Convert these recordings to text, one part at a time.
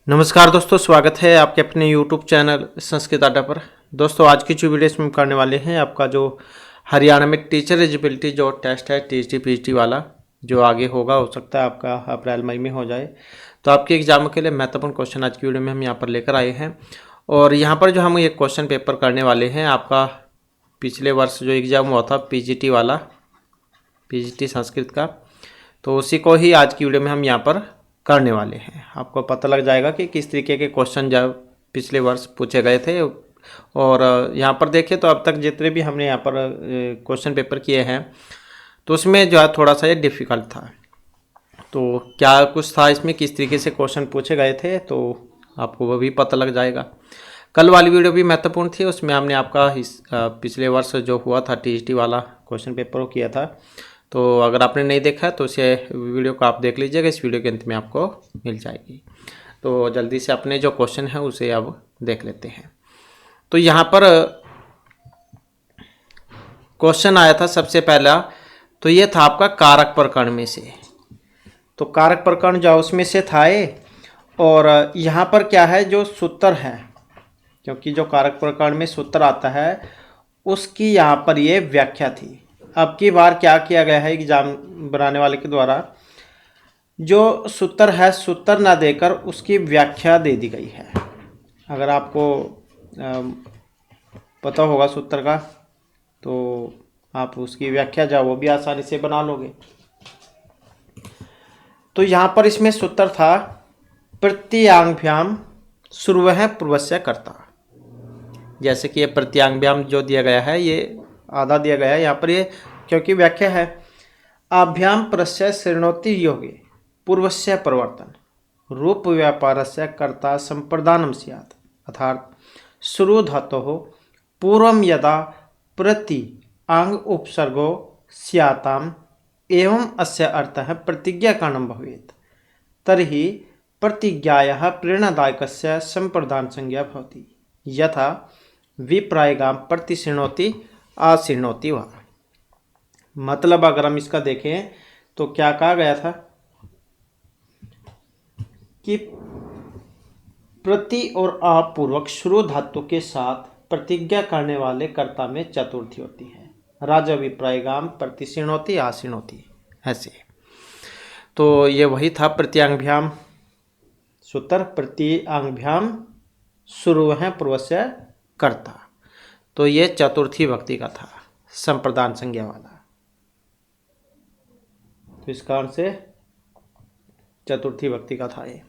नमस्कार दोस्तों, स्वागत है आपके अपने YouTube चैनल संस्कृत अड्डा पर। दोस्तों आज की जो वीडियो इसमें करने वाले हैं, आपका जो हरियाणा में टीचर एलिजिबिलिटी जो टेस्ट है टीजीटी पीजीटी वाला, जो आगे होगा, हो सकता है आपका अप्रैल मई में हो जाए। तो आपके एग्जाम के लिए महत्वपूर्ण क्वेश्चन आज की वीडियो में हम यहाँ पर लेकर आए हैं। और यहाँ पर जो हम ये क्वेश्चन पेपर करने वाले हैं, आपका पिछले वर्ष जो एग्ज़ाम हुआ था पीजीटी वाला, पीजीटी संस्कृत का, तो उसी को ही आज की वीडियो में हम यहाँ पर करने वाले हैं। आपको पता लग जाएगा कि किस तरीके के क्वेश्चन जब पिछले वर्ष पूछे गए थे। और यहाँ पर देखें तो अब तक जितने भी हमने यहाँ पर क्वेश्चन पेपर किए हैं, तो उसमें जो है थोड़ा सा ये डिफ़िकल्ट था। तो क्या कुछ था इसमें, किस तरीके से क्वेश्चन पूछे गए थे, तो आपको वो भी पता लग जाएगा। कल वाली वीडियो भी महत्वपूर्ण थी, उसमें हमने आपका पिछले वर्ष जो हुआ था टीजीटी वाला क्वेश्चन पेपर वो किया था। तो अगर आपने नहीं देखा तो उसे वीडियो को आप देख लीजिएगा, इस वीडियो के अंत में आपको मिल जाएगी। तो जल्दी से अपने जो क्वेश्चन है उसे अब देख लेते हैं। तो यहाँ पर क्वेश्चन आया था सबसे पहला, तो ये था आपका कारक प्रकरण में से। तो कारक प्रकरण जो उसमें से था ये, और यहाँ पर क्या है जो सूत्र है, क्योंकि जो कारक प्रकरण में सूत्र आता है उसकी यहाँ पर ये व्याख्या थी। अब की बार क्या किया गया है एग्जाम बनाने वाले के द्वारा, जो सूत्र है सूत्र ना देकर उसकी व्याख्या दे दी गई है। अगर आपको पता होगा सूत्र का, तो आप उसकी व्याख्या जो वो भी आसानी से बना लोगे। तो यहाँ पर इसमें सूत्र था प्रत्यांगभ्याम शुरुवः पूर्वस्य कर्ता। जैसे कि ये प्रत्यांगभ्याम जो दिया गया है, ये आधा दिया गया है यहाँ पर, ये क्योंकि व्याख्या है आभ्याम प्रस्य शृणोति योगे पूर्वस्य प्रवर्तन रूप व्यापारस्य कर्ता संप्रदानम स्यात्। अर्थात शुरू धातोः पूर्वम यदा प्रति आंग उपसर्गो स्याताम एवं अस्य अर्थः प्रतिज्ञा कारणं भवेत् तर्हि प्रतिज्ञायाः प्रेरणादायकस्य संप्रदान संज्ञा भवति। यथा विप्रायगाम प्रतिशृणोति आशृणोति वा। मतलब अगर हम इसका देखें तो क्या कहा गया था कि प्रति और आपूर्वक शुरू धातु के साथ प्रतिज्ञा करने वाले कर्ता में चतुर्थी होती है। राजा विप्रायगाम प्रतिशृणोति आशृणोति, ऐसे। तो ये वही था प्रत्यांगभ्याम सूत्र, प्रत्यांगभ्याम शुरुवः पूर्वस्य कर्ता। तो ये चतुर्थी भक्ति का था, संप्रदान संज्ञा वाला। तो इस कारण से चतुर्थी भक्ति का था ये।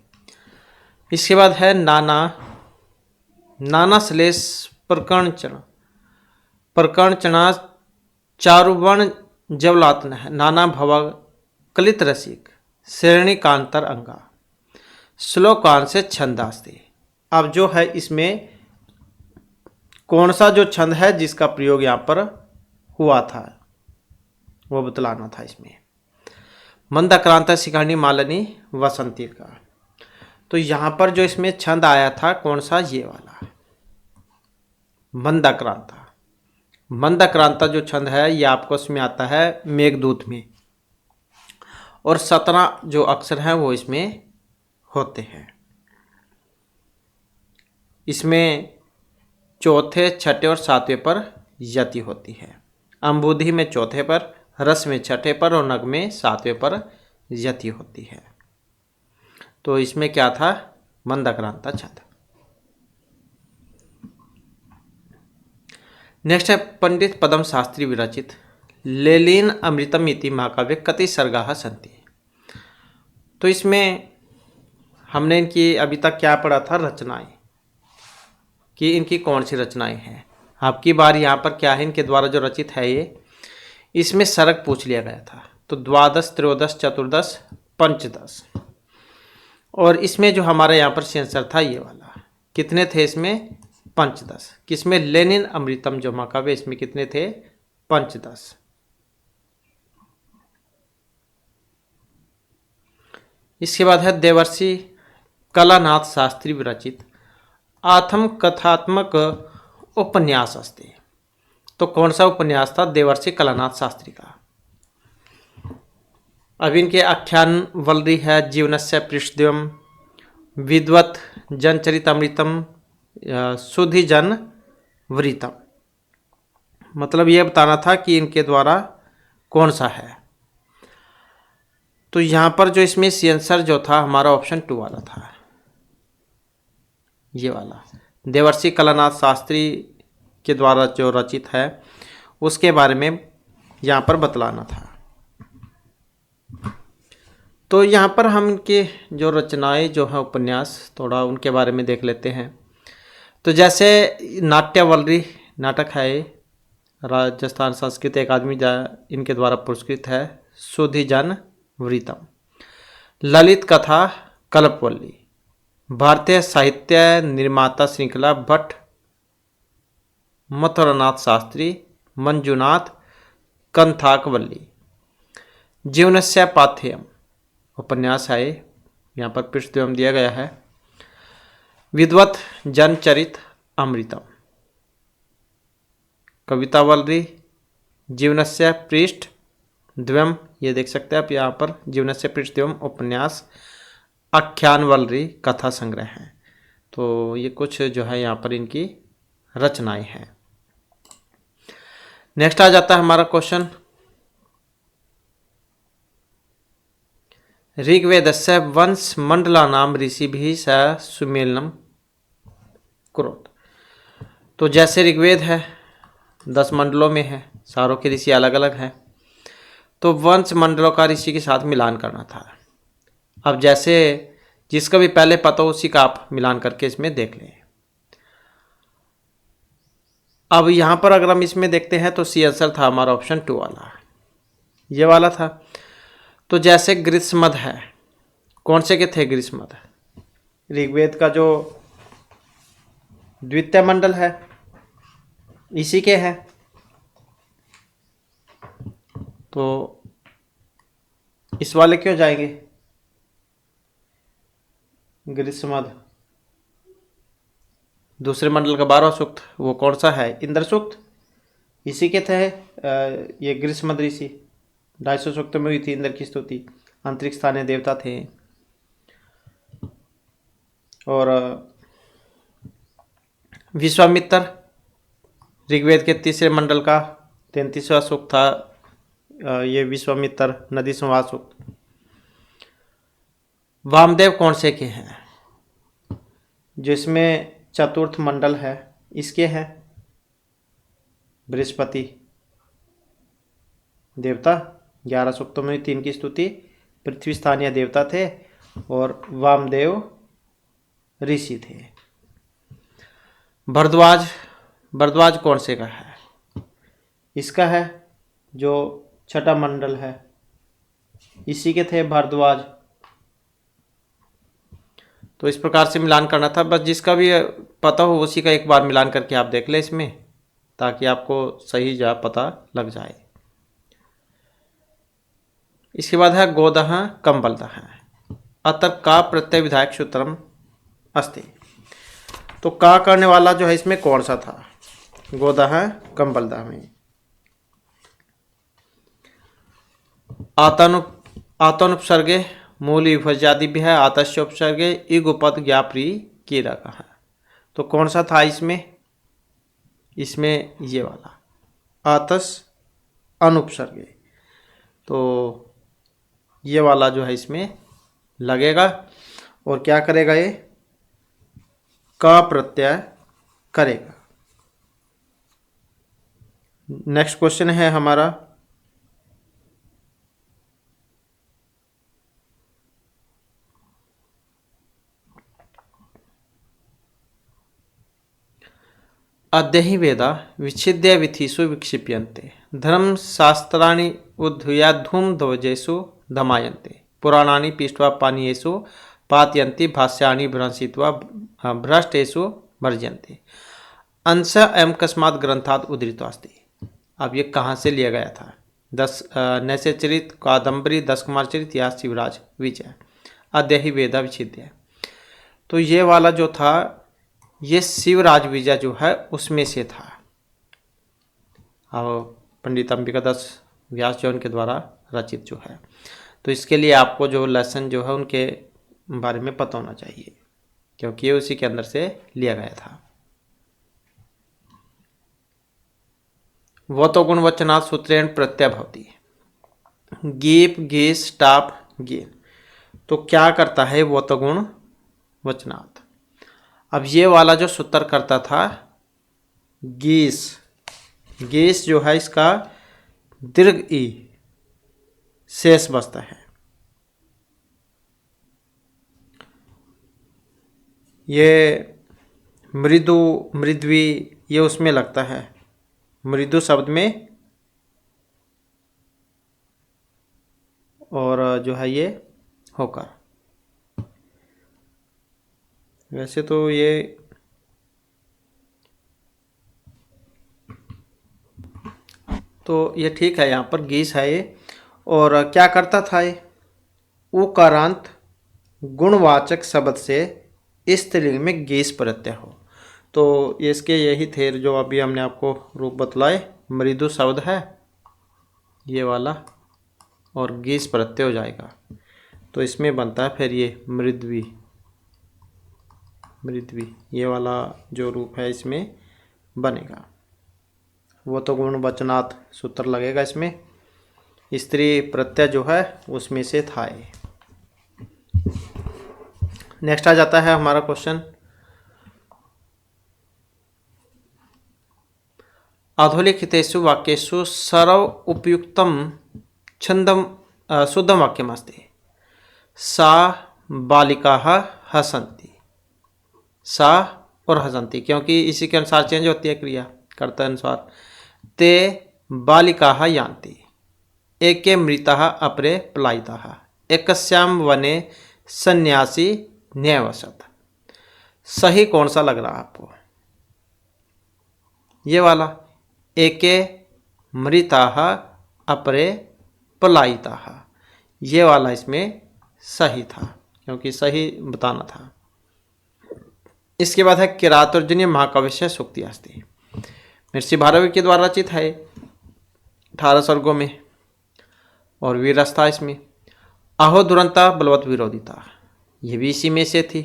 इसके बाद है नाना, नाना श्लेष प्रकरणचण, प्रकरणचणा चारुवर्ण जवलात्न है नाना भव कलित रसिक श्रेणी कांतर अंगा श्लोकान से छंदास्ते। अब जो है इसमें कौन सा जो छंद है जिसका प्रयोग यहाँ पर हुआ था वो बतलाना था इसमें। मंदाक्रांत शिखानी मालिनी वसंती का। तो यहाँ पर जो इसमें छंद आया था कौन सा, ये वाला मंदाक्रांता। मंदाक्रांता जो छंद है ये आपको इसमें आता है मेघदूत में, और 17 जो अक्षर हैं वो इसमें होते हैं। इसमें चौथे, छठे और सातवें पर यति होती है। अंबुधि में चौथे पर, रस में छठे पर और नग में सातवें पर यति होती है। तो इसमें क्या था, मंदाक्रांता छंद। नेक्स्ट है पंडित पदम शास्त्री विरचित लेलीन अमृतम इति महाकाव्य कति सर्गाः सन्ति। तो इसमें हमने इनकी अभी तक क्या पढ़ा था, रचनाएं, कि इनकी कौन सी रचनाएं हैं। आपकी बार यहाँ पर क्या है, इनके द्वारा जो रचित है ये, इसमें सर्ग पूछ लिया गया था। तो द्वादश, त्रयोदश, चतुर्दश, पंचदश। और इसमें जो हमारा यहाँ पर सेंसर था ये वाला, कितने थे इसमें, पंचदश। किसमें, लेनिन अमृतम जो महाकाव्य, इसमें कितने थे, पंचदश। इसके बाद है देवर्षि कलानाथ शास्त्री विरचित आत्म कथात्मक उपन्यास अस्ति। तो कौन सा उपन्यास था, देवर्षि कलानाथ शास्त्री का। अब इनके आख्यान वल्ली है जीवनस्य पृष्ठद्वयम् विद्वत जनचरितमृतम, सुधि जन वृतम। मतलब ये बताना था कि इनके द्वारा कौन सा है। तो यहाँ पर जो इसमें सी आंसर जो था हमारा ऑप्शन 2 वाला था, ये वाला। देवर्षि कलानाथ शास्त्री के द्वारा जो रचित है उसके बारे में यहाँ पर बतलाना था। तो यहाँ पर हम इनके जो रचनाएं जो है उपन्यास थोड़ा उनके बारे में देख लेते हैं। तो जैसे नाट्यवल्ली नाटक है, राजस्थान संस्कृत अकादमी इनके द्वारा पुरस्कृत है, सुधि जन वृतम। ललित कथा कल्पवल्ली, भारतीय साहित्य निर्माता श्रृंखला भट्ट मथुरानाथ शास्त्री, मंजुनाथ कंथाकवल्ली। जीवनस्य पाथेयम उपन्यास है, यहाँ पर पृष्ठदेव दिया गया है। विद्वत जनचरित अमृतम, कवितावल्ली जीवनस्य पृष्ठ द्वयम, ये देख सकते हैं आप यहाँ पर जीवनस्य पृष्ठ द्वयम उपन्यास आख्यानवल्ली कथा संग्रह है। तो ये कुछ जो है यहाँ पर इनकी रचनाएं हैं। नेक्स्ट आ जाता है हमारा क्वेश्चन, ऋग्वेदस्य वंश मंडलानाम ऋषिभिः सह सुमेलनम कुरुत। तो जैसे ऋग्वेद है 10 मंडलों में है, सारों के ऋषि अलग अलग हैं, तो वंश मंडलों का ऋषि के साथ मिलान करना था। अब जैसे जिसका भी पहले पता हो उसी का आप मिलान करके इसमें देख लें। अब यहाँ पर अगर हम इसमें देखते हैं तो सी आंसर था हमारा ऑप्शन 2 वाला, ये वाला था। तो जैसे ग्रीष्मद है, कौन से के थे ग्रीष्मद? ऋग्वेद का जो द्वितीय मंडल है इसी के हैं। तो इस वाले क्यों जाएंगे? ग्रीष्मद दूसरे मंडल का 12वां सूक्त, वो कौन सा है? इंद्र सूक्त, इसी के थे। ये ग्रीष्मद ऋषि 250 सूक्त में हुई थी इंद्र की स्तुति, अंतरिक्ष स्थानीय देवता थे। और विश्वामित्र ऋग्वेद के तीसरे मंडल का 33वां सूक्त था, ये विश्वामित्र नदी संवाद सूक्त। वामदेव कौन से के हैं? जिसमें चतुर्थ मंडल है इसके हैं, बृहस्पति देवता 11 सूक्तों में 3 की स्तुति, पृथ्वी स्थानीय देवता थे और वामदेव ऋषि थे। भरद्वाज कौन से का है? इसका है जो छठा मंडल है, इसी के थे भरद्वाज। तो इस प्रकार से मिलान करना था। बस जिसका भी पता हो उसी का एक बार मिलान करके आप देख लें इसमें, ताकि आपको सही जगह पता लग जाए। इसके बाद है गोदह कंबलदह, अत्र का प्रत्यय विधायक सूत्रम अस्ति। तो का करने वाला जो है इसमें कौन सा था? गोदह कंबलदह में आतानुपसर्गे मूल विभज्यादि भी है, आतस्य उपसर्गे इगुपद ज्ञाप्री की रखा है। तो कौन सा था इसमें? इसमें ये वाला आतस अनुपसर्गे, तो ये वाला जो है इसमें लगेगा और क्या करेगा? ये का प्रत्यय करेगा। नेक्स्ट क्वेश्चन है हमारा, अद्यहि वेदा विच्छिद्य विथिषु विक्षिप्यन्ते, धर्मशास्त्राणि उद्धूयाद्धूम ध्वजेषु धमायन्ते, पुराणानि पृष्ट्वा पानीयेषु पातयन्ति, भाष्याणि भ्रंशित्वा भ्रष्टेषु वर्जयन्ते, अंश एवं कस्मात् ग्रंथात् उद्धृतोऽस्ति। अब ये कहाँ से लिया गया था? नैषचरित, कादम्बरी, 10 कुमार चरित या शिवराज विजय। अद्यहि वेदा विच्छिद्य, तो ये वाला जो था ये शिवराज विजय जो है उसमें से था। अब पंडित अंबिका दास व्यास जो उनके द्वारा रचित जो है, तो इसके लिए आपको जो लेसन जो है उनके बारे में पता होना चाहिए। क्योंकि ये उसी के अंदर से लिया गया था। वो तो गुणवचनात् सूत्रेण प्रत्यय भवति। गीप गीस टाप गेन। तो क्या करता है वो तो गुण वचनात्। अब ये वाला जो सूत्र करता था गीस, गीस जो है इसका दीर्घ ई शेष बचता है। ये मृदु मृद्वी ये उसमें लगता है, मृदु शब्द में, और जो है ये होकर। वैसे तो ये ठीक है, यहाँ पर गीस है ये। और क्या करता था ये, उकारांत गुणवाचक शब्द से स्त्रीलिंग में गीस प्रत्यय हो। तो इसके यही थे जो अभी हमने आपको रूप बतलाए। मृदु शब्द है ये वाला और गीस प्रत्यय हो जाएगा, तो इसमें बनता है फिर ये मृद्वी, मृद्वी ये वाला जो रूप है इसमें बनेगा। वो तो गुणवचनात् सूत्र लगेगा इसमें, स्त्री प्रत्यय जो है उसमें से था ये। नेक्स्ट आ जाता है हमारा क्वेश्चन, अधोलिखितेषु वाक्येषु सर्व उपयुक्तम छंदम शुद्धम वाक्यमस्ति। सा बालिकाः हसन्ति। सा और हसन्ति, क्योंकि इसी के अनुसार चेंज होती है क्रिया, कर्ता अनुसार। ते बालिकाः यान्ति। एके मृताः अपरे पलायिताः। एकस्यां वने सन्यासी न्यवसत। सही कौन सा लग रहा है आपको? ये वाला, एके मृताः अपरे पलायिताः, ये वाला इसमें सही था, क्योंकि सही बताना था। इसके बाद है किरातोर्जन्य महाकाव्य सूक्ति अस्ति। महर्षि भारवी के द्वारा रचित है 18 सर्गों में, और वीरस्था इसमें। अहो दुरंता बलवत विरोधिता, ये भी इसी में से थी।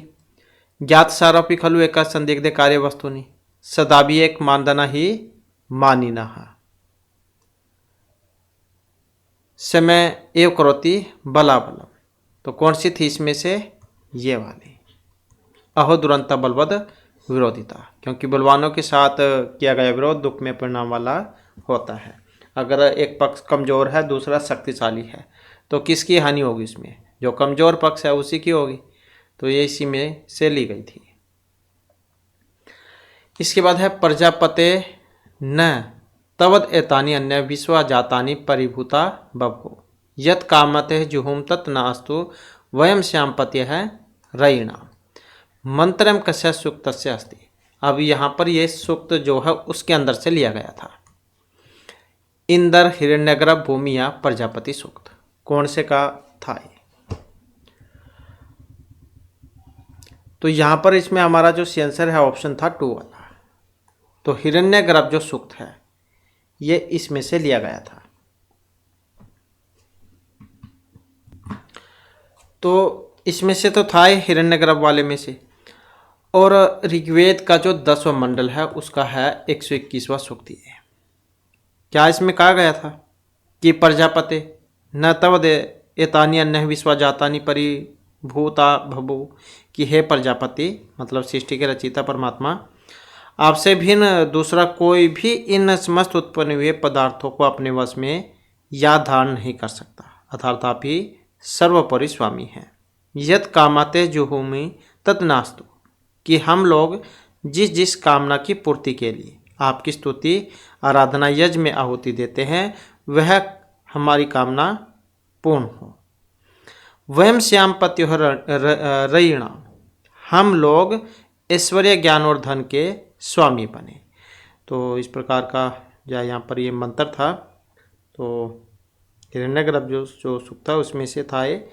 ज्ञात सारोपी खलु एक संदिग्ध कार्य वस्तुनि, सदा भी एक मानदना ही मानिना। समय एव करोति बला बलम, तो कौन सी थी इसमें से? ये वाली, अहो दुरंता बलवद विरोधिता, क्योंकि बलवानों के साथ किया गया विरोध दुख में परिणाम वाला होता है। अगर एक पक्ष कमजोर है दूसरा शक्तिशाली है तो किसकी हानि होगी? इसमें जो कमजोर पक्ष है उसी की होगी। तो ये इसी में से ली गई थी। इसके बाद है प्रजापते न तवद एतानि अन्य विश्वा जातानि परिभूता बभो यत कामते जुहुम तत् न अस्तु वयम श्यामपत्य है रयिणा मंत्रम कस्य सूक्त से अस्ति। अब यहाँ पर ये सूक्त जो है उसके अंदर से लिया गया था। इंदर हिरण्यगर्भ भूमि या प्रजापति सूक्त, कौन से का था ये? तो यहाँ पर इसमें हमारा जो आंसर है ऑप्शन था 2 वाला। तो हिरण्यगर्भ जो सूक्त है ये इसमें से लिया गया था। तो इसमें से तो था हिरण्यगर्भ वाले में से। और ऋग्वेद का जो 10वां मंडल है उसका है 121वां सूक्त है। क्या इसमें कहा गया था कि प्रजापते न तवद एतानि अन्य विश्वा जातानि परिभूता भभु, कि हे प्रजापति मतलब सृष्टि के रचयिता परमात्मा, आपसे भिन्न दूसरा कोई भी इन समस्त उत्पन्न हुए पदार्थों को अपने वश में या धारण नहीं कर सकता, अर्थात आप ही सर्वोपरि स्वामी हैं। यत कामाते जुहुमि तत् नास्तु, कि हम लोग जिस जिस कामना की पूर्ति के लिए आपकी स्तुति आराधना यज्ञ में आहुति देते हैं वह हमारी कामना पूर्ण हो। वयम श्याम पत्यो रयिणा, हम लोग ऐश्वर्य ज्ञान और धन के स्वामी बने। तो इस प्रकार का यहाँ पर ये मंत्र था। तो हिरण्यगर्भ जो सूक्त था उसमें से था ये।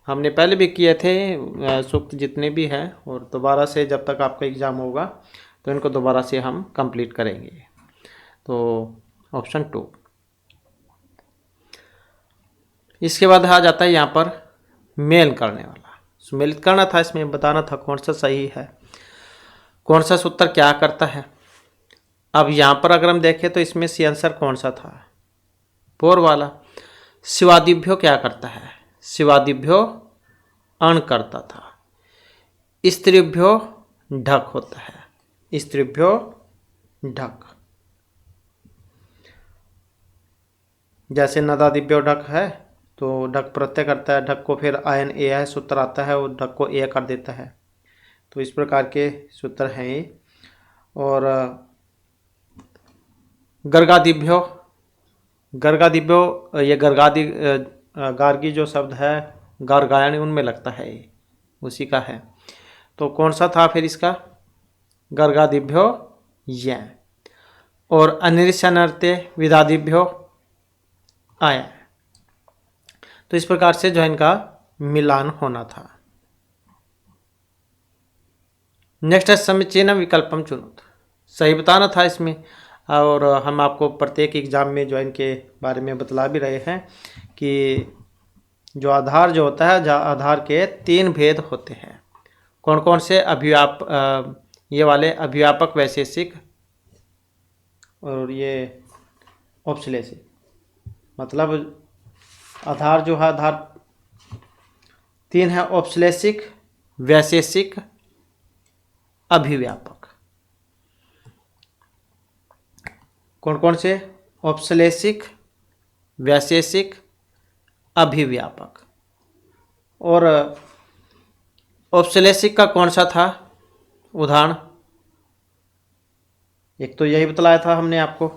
हमने पहले भी किए थे सूक्त जितने भी हैं, और दोबारा से जब तक आपका एग्ज़ाम होगा तो इनको दोबारा से हम कंप्लीट करेंगे। तो ऑप्शन 2। इसके बाद आ जाता है यहाँ पर मेल करने वाला सम्मिलित करना था, इसमें बताना था कौन सा सही है, कौन सा सूत्र क्या करता है। अब यहाँ पर अगर हम देखें तो इसमें सी आंसर कौन सा था, फोर वाला। शिवादिभ्यो क्या करता है, शिवादिभ्यो अण करता था। स्त्रीभ्यो ढक होता है, स्त्रीभ्यो ढक। जैसे नदादिभ्यो ढक है तो ढक प्रत्यय करता है, ढक को फिर आयन ए है सूत्र आता है और ढक को ए कर देता है। तो इस प्रकार के सूत्र हैं ये। और गर्गादिभ्यो, गर्गादिभ्यो ये गर्गादि गार्गी जो शब्द है गार्गायन उनमें लगता है, ये उसी का है। तो कौन सा था फिर इसका, गर्गादिभ्यो ये। और अनिर्षनर्ते विदादिभ्यो आया। तो इस प्रकार से जो है इनका मिलान होना था। नेक्स्ट है समीचीनम विकल्पम चुनो, सही बताना था इसमें। और हम आपको प्रत्येक एग्जाम में जो इनके बारे में बतला भी रहे हैं कि जो आधार जो होता है, आधार के 3 भेद होते हैं। कौन कौन से, ये वाले अभिव्यापक वैशेषिक और ये औपश्लेषिक। मतलब आधार जो है, आधार 3 है, औपश्लेषिक, वैशेषिक, अभिव्यापक। कौन कौन से, औपश्लेषिक, वैशेषिक, अभिव्यापक। और औपश्लेषिक का कौन सा था उदाहरण, एक तो यही बतलाया था हमने आपको,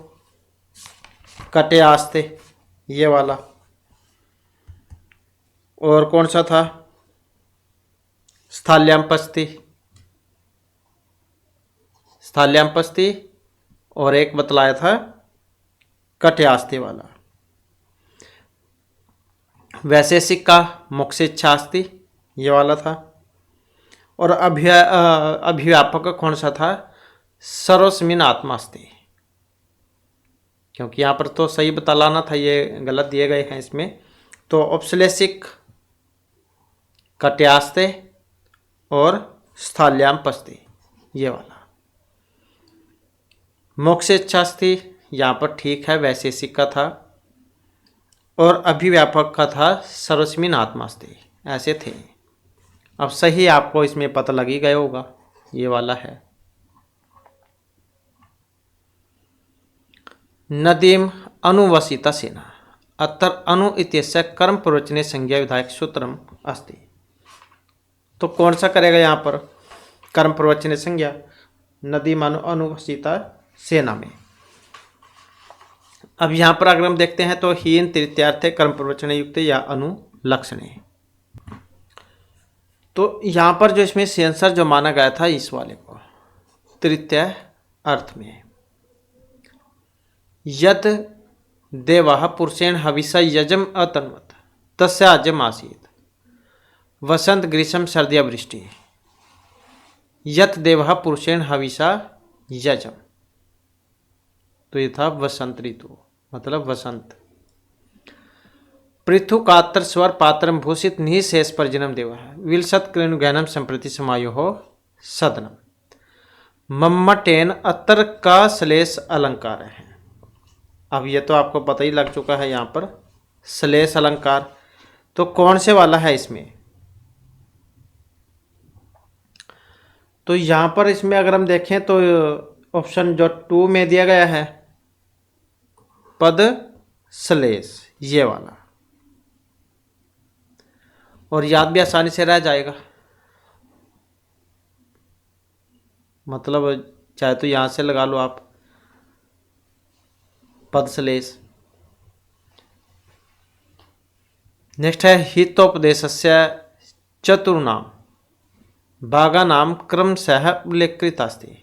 कटे आस्ते ये वाला। और कौन सा था, स्थाल्याम पस्ति, स्थाल्याम पस्ति। और एक बतलाया था कटे आस्ते वाला। वैशेषिक का मोक्षेच्छास्ति ये वाला था। और अभिव्यापक का कौन सा था, सर्वस्मिन् आत्मास्ति। क्योंकि यहाँ पर तो सही बतलाना था, ये गलत दिए गए हैं इसमें। तो औपश्लेषिक, कट्यास्ते और स्थाल्याम पस्ति ये वाला। मोक्षेच्छास्ति यहाँ पर ठीक है, वैशेषिक का था। और अभिव्यापक का था सर्वस्मिन् आत्मास्ति, ऐसे थे। अब सही आपको इसमें पता लग ही गया होगा, ये वाला है। नदीम अनुवसिता सेना अत्र अनु इत्यस्य कर्म प्रवचने संज्ञा विधायक सूत्रम अस्ति। तो कौन सा करेगा यहाँ पर, कर्म प्रवचने संज्ञा, नदीम अनुवसिता सेना में। अब यहाँ पर अगर हम देखते हैं तो हीन तृतीयार्थे कर्म प्रवचन युक्त या अनुलक्षणे। तो यहाँ पर जो इसमें सेंसर जो माना गया था इस वाले को तृतीय अर्थ में, यत देवः पुरुषेण हविषा यजम अतन्वत तस्य आज्यम आसीत् वसंत ग्रीष्म सर्दिया वृष्टि। यत देवः पुरुषेण हविषा यजम, तो ये था वसंत ऋतु, मतलब वसंत। पृथु कात्र स्वर पात्रम भूषित निःशेष पर जन्म देव है विलसत कृणुगैनम संप्रति समायो हो सदनम मम्मटेन अतर का श्लेष अलंकार है। अब ये तो आपको पता ही लग चुका है यहाँ पर श्लेष अलंकार। तो कौन से वाला है इसमें, तो यहाँ पर इसमें अगर हम देखें तो ऑप्शन जो 2 में दिया गया है पद श्लेष ये वाला, और याद भी आसानी से रह जाएगा। मतलब चाहे तो यहाँ से लगा लो आप पद श्लेष। नेक्स्ट है हितोपदेशस्य चतुर्नाम भागानाम क्रमशः उल्लेखितास्ति।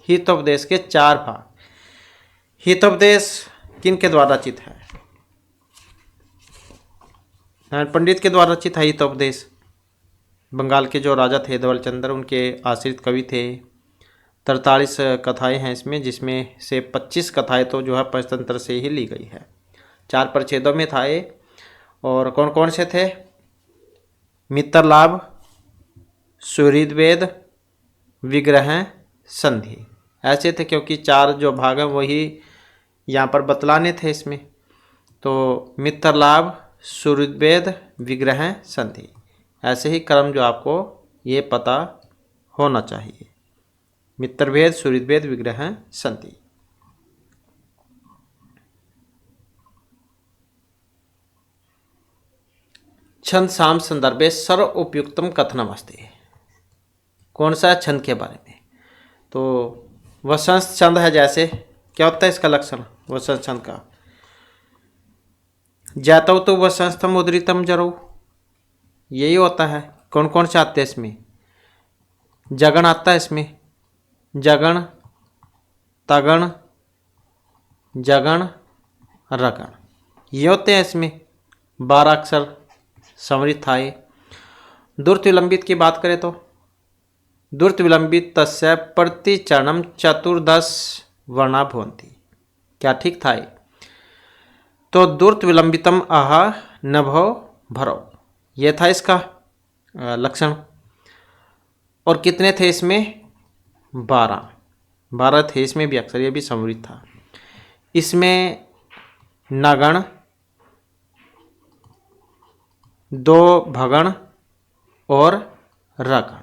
हितोपदेश के 4 भाग। हितोपदेश किन के द्वारा रचित है, नारायण पंडित के द्वारा रचित है हितोपदेश। बंगाल के जो राजा थे धवलचंद्र, उनके आश्रित कवि थे। 43 कथाएं हैं इसमें, जिसमें से 25 कथाएं तो जो है पंचतंत्र से ही ली गई है। 4 परिच्छेदों में था ये। और कौन कौन से थे, मित्रलाभ, सूर्यवेद विग्रह संधि। ऐसे थे क्योंकि 4 जो भाग हैं वही यहाँ पर बतलाने थे इसमें। तो मित्रलाभ, सूर्यवेद, विग्रह संधि, ऐसे ही क्रम जो आपको ये पता होना चाहिए। मित्रभेद, सूर्यवेद, विग्रह संधि। छंद साम संदर्भे सर्व उपयुक्तम कथनमस्ति। कौन सा छंद के बारे में? तो वसंत छंद है। जैसे क्या होता है इसका लक्षण वसंत छंद का? जातौ तो वसंतम उदरितम जरो, यही होता है। कौन कौन से आते हैं इसमें? जगण आता है इसमें, जगण, तगण, जगण, रगण, ये होते हैं इसमें 12 अक्षर समृद्ध थाए। दुर्त विलंबित की बात करें तो दुर्त विलंबित तस्य प्रतिचरणम चतुर्दश वर्णा भवन्ति। क्या ठीक था? तो दुर्त विलंबितम आह नभो भरो, ये था इसका लक्षण। और कितने थे इसमें? 12 थे इसमें भी अक्षर, ये भी समृद्ध था। इसमें नगण, 2 भगण और रगण।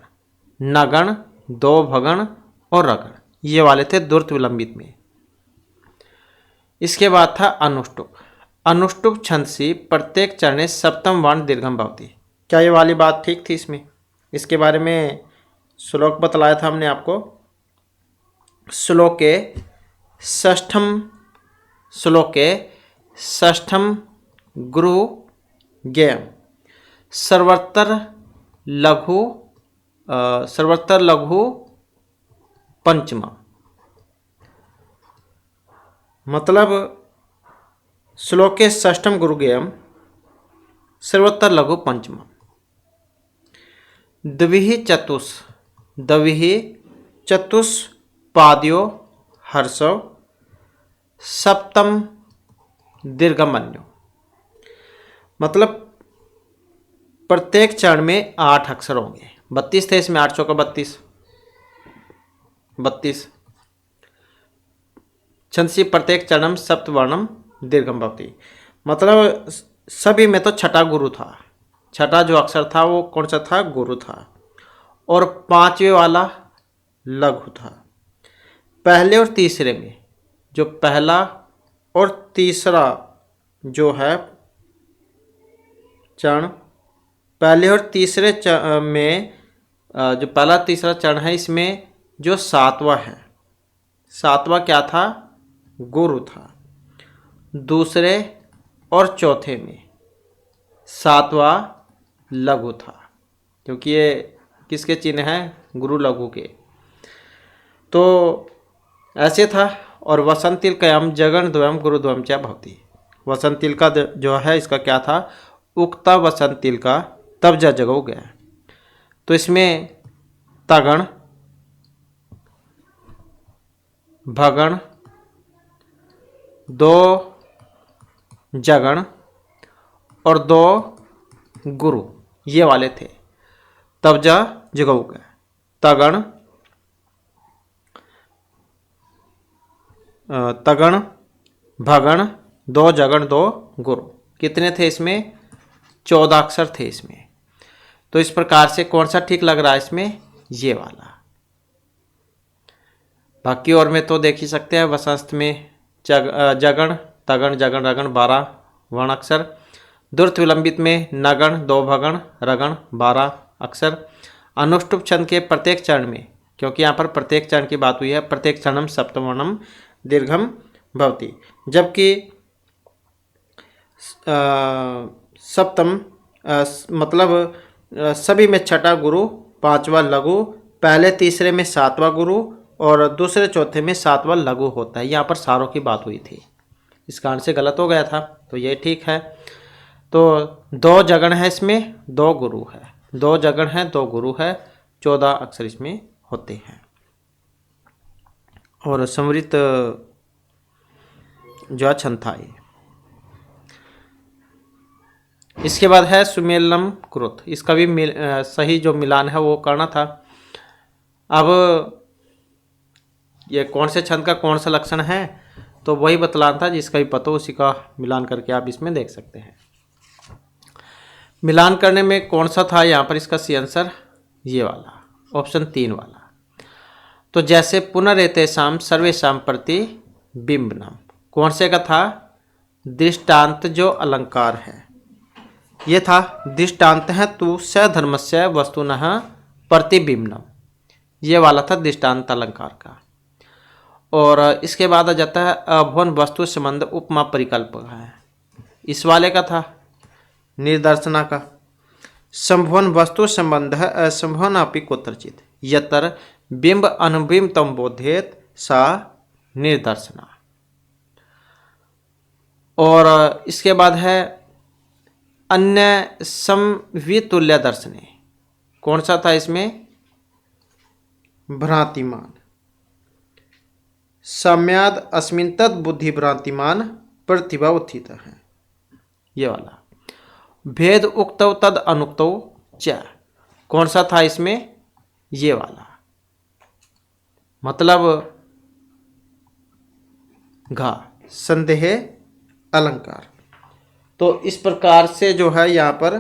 नगण, 2 भगण और रगण, ये वाले थे दुर्त विलंबित में। इसके बाद था अनुष्टुप। अनुष्टुप छंद से प्रत्येक चरणे सप्तम वर्ण दीर्घम भवति। क्या ये वाली बात ठीक थी इसमें? इसके बारे में श्लोक बतलाया था हमने आपको। श्लोके षष्ठम गुरु ज्ञेयम सर्वत्र लघु पंचमा। मतलब श्लोके षष्ठम गुरु ज्ञेयम सर्वत्र लघु पंचमा। द्विः चतुष्पाद्यो हर्षो सप्तम दीर्घमन्यो। मतलब प्रत्येक चरण में 8 अक्षर होंगे। 32 थे इसमें, 8 चौका 32। छंदसी प्रत्येक चरणम सप्तवर्णम दीर्घम भवति। मतलब सभी में तो छठा गुरु था। छठा जो अक्षर था वो कौन सा था? गुरु था। और 5वें वाला लघु था। पहले और तीसरे में जो पहला और तीसरा जो है चरण, पहले और तीसरे में जो पहला तीसरा चरण है इसमें जो 7वां है, 7वां क्या था? गुरु था। दूसरे और चौथे में 7वां लघु था, क्योंकि ये किसके चिन्ह हैं? गुरु लघु के। तो ऐसे था। और वसंत तिल कयाम जगन द्वयम गुरु द्वयम च भवति। वसंत तिल का जो है इसका क्या था? उक्ता वसंत तिल का तब जा जगो गया। तो इसमें तगण, भगण, 2 जगण और 2 गुरु, ये वाले थे। तब जा जगो गया। तगण, भगण, 2 जगण, 2 गुरु। कितने थे इसमें? 14 अक्षर थे इसमें। तो इस प्रकार से कौन सा ठीक लग रहा है इसमें? ये वाला। बाकी और में तो देख ही सकते हैं। वसंत में जगण, तगण, जगण, रगण 12 वर्ण अक्षर। दुर्त विलंबित में नगण, 2 भगण, रगण 12 अक्षर। अनुष्टुप छंद के प्रत्येक चरण में, क्योंकि यहाँ पर प्रत्येक चरण की बात हुई है, प्रत्येक चरणम सप्तवर्णम दीर्घम भवति। जबकि सप्तम मतलब सभी में छठा गुरु, 5वां लघु, पहले तीसरे में 7वां गुरु और दूसरे चौथे में 7वां लघु होता है। यहाँ पर सारों की बात हुई थी, इस कारण से गलत हो गया था। तो ये ठीक है। तो 2 जगण है इसमें, 2 गुरु है। 2 जगण है, 2 गुरु है, 14 अक्षर इसमें होते हैं। और समृद्ध जो छंद था ये। इसके बाद है सुमेलम क्रुत, इसका भी सही जो मिलान है वो करना था। अब ये कौन से छंद का कौन सा लक्षण है तो वही बतलाना था, जिसका भी पता उसी का मिलान करके आप इसमें देख सकते हैं। मिलान करने में कौन सा था यहाँ पर इसका सी आंसर, ये वाला ऑप्शन 3 वाला। तो जैसे पुनरेतेषाम सर्वेषाम प्रति बिंबनम, कौन से का था, दृष्टांत जो अलंकार है ये था। दृष्टांत है तू स धर्मस्य वस्तुनः प्रतिबिंबनम, ये वाला था दृष्टांत अलंकार का। और इसके बाद आ जाता है अभुवन वस्तु संबंध उपमा परिकल्प है, इस वाले का था निर्दर्शना का। संभवन वस्तु संबंध असंभवन अपि कुत्रचित यतर बिंब अनुबिंब तम बोधेत सा निर्दर्शना। और इसके बाद है अन्य समवितुल्य दर्शने, कौन सा था इसमें, भ्रांतिमान। सम्याद अस्मिन् तद बुद्धि भ्रांतिमान प्रतिभा उत्थित है, ये वाला। भेद उक्तौ तद अनुक्तौ च, कौन सा था इसमें, ये वाला, मतलब घा संदेह अलंकार। तो इस प्रकार से जो है यहाँ पर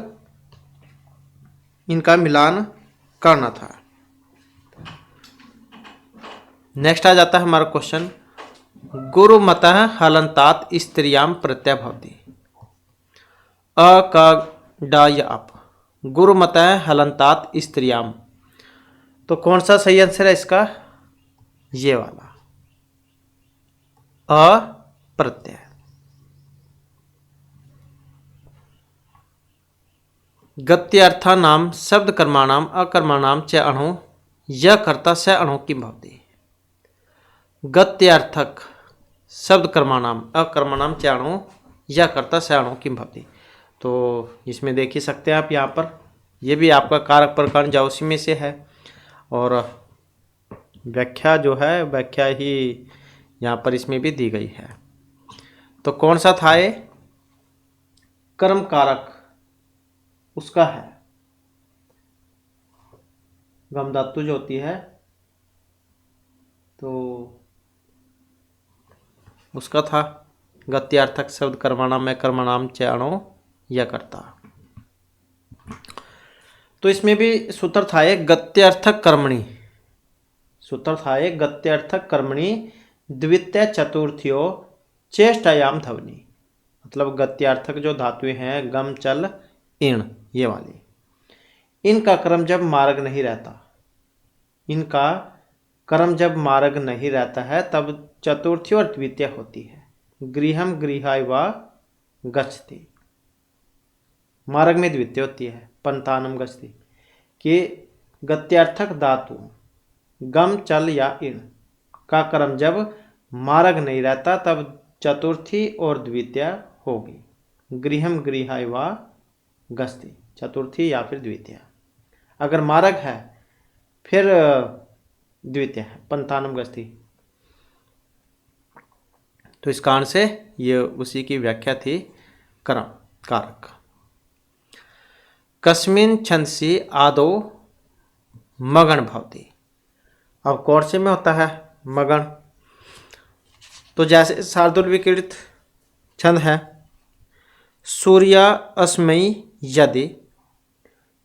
इनका मिलान करना था। नेक्स्ट आ जाता है हमारा क्वेश्चन, गुरुमतः हलंतात स्त्रियां प्रत्यय भवति। अ का डा या अप, गुरुमतः हलंतात स्त्रियां, तो कौन सा सही आंसर है इसका, ये वाला अ प्रत्यय। गत्यर्था नाम शब्द कर्माणाम अकर्माणाम च अणु यह कर्ता स अणु की भवति। गत्यर्थक शब्द कर्माणाम अकर्माणाम च अणु यह कर्ता स अणु की भवति। तो इसमें देख ही सकते हैं आप यहाँ पर, ये भी आपका कारक प्रकरण जो उसी में से है। और व्याख्या जो है व्याख्या ही यहाँ पर इसमें भी दी गई है। तो कौन सा था ये, कर्म कारक उसका है, गम धातु जो होती है तो उसका था गत्यार्थक शब्द कर्मणाम में कर्मणाम च अणु यह करता। तो इसमें भी सूत्र था एक गत्यर्थक कर्मणि, सूत्र था एक गत्यर्थक कर्मणि द्वितीय चतुर्थियो चेष्टायाम धवनी, मतलब गत्यार्थक जो धातुएं हैं गम चल इण, ये वाली, इनका क्रम जब मार्ग नहीं रहता, इनका क्रम जब मार्ग नहीं रहता है तब चतुर्थी और द्वितीय होती है। गृहम गृहाय व गच्छति, मार्ग में द्वितीय होती है। पंतानम गच्छति, कि गत्यार्थक धातु गम चल या इण का क्रम जब मार्ग नहीं रहता तब चतुर्थी और द्वितीय होगी। गृहम गृहाय व गच्छति, चतुर्थी या फिर द्वितीय। अगर मार्ग है फिर द्वितीय है, पंतानम गच्छति। तो इस कारण से ये उसी की व्याख्या थी कर्म कारक। कस्मिन छंदसि आदौ मगन भवति, अब कौन से में होता है मगन, तो जैसे शार्दुल विकृत छंद है, सूर्य अस्मयी यदि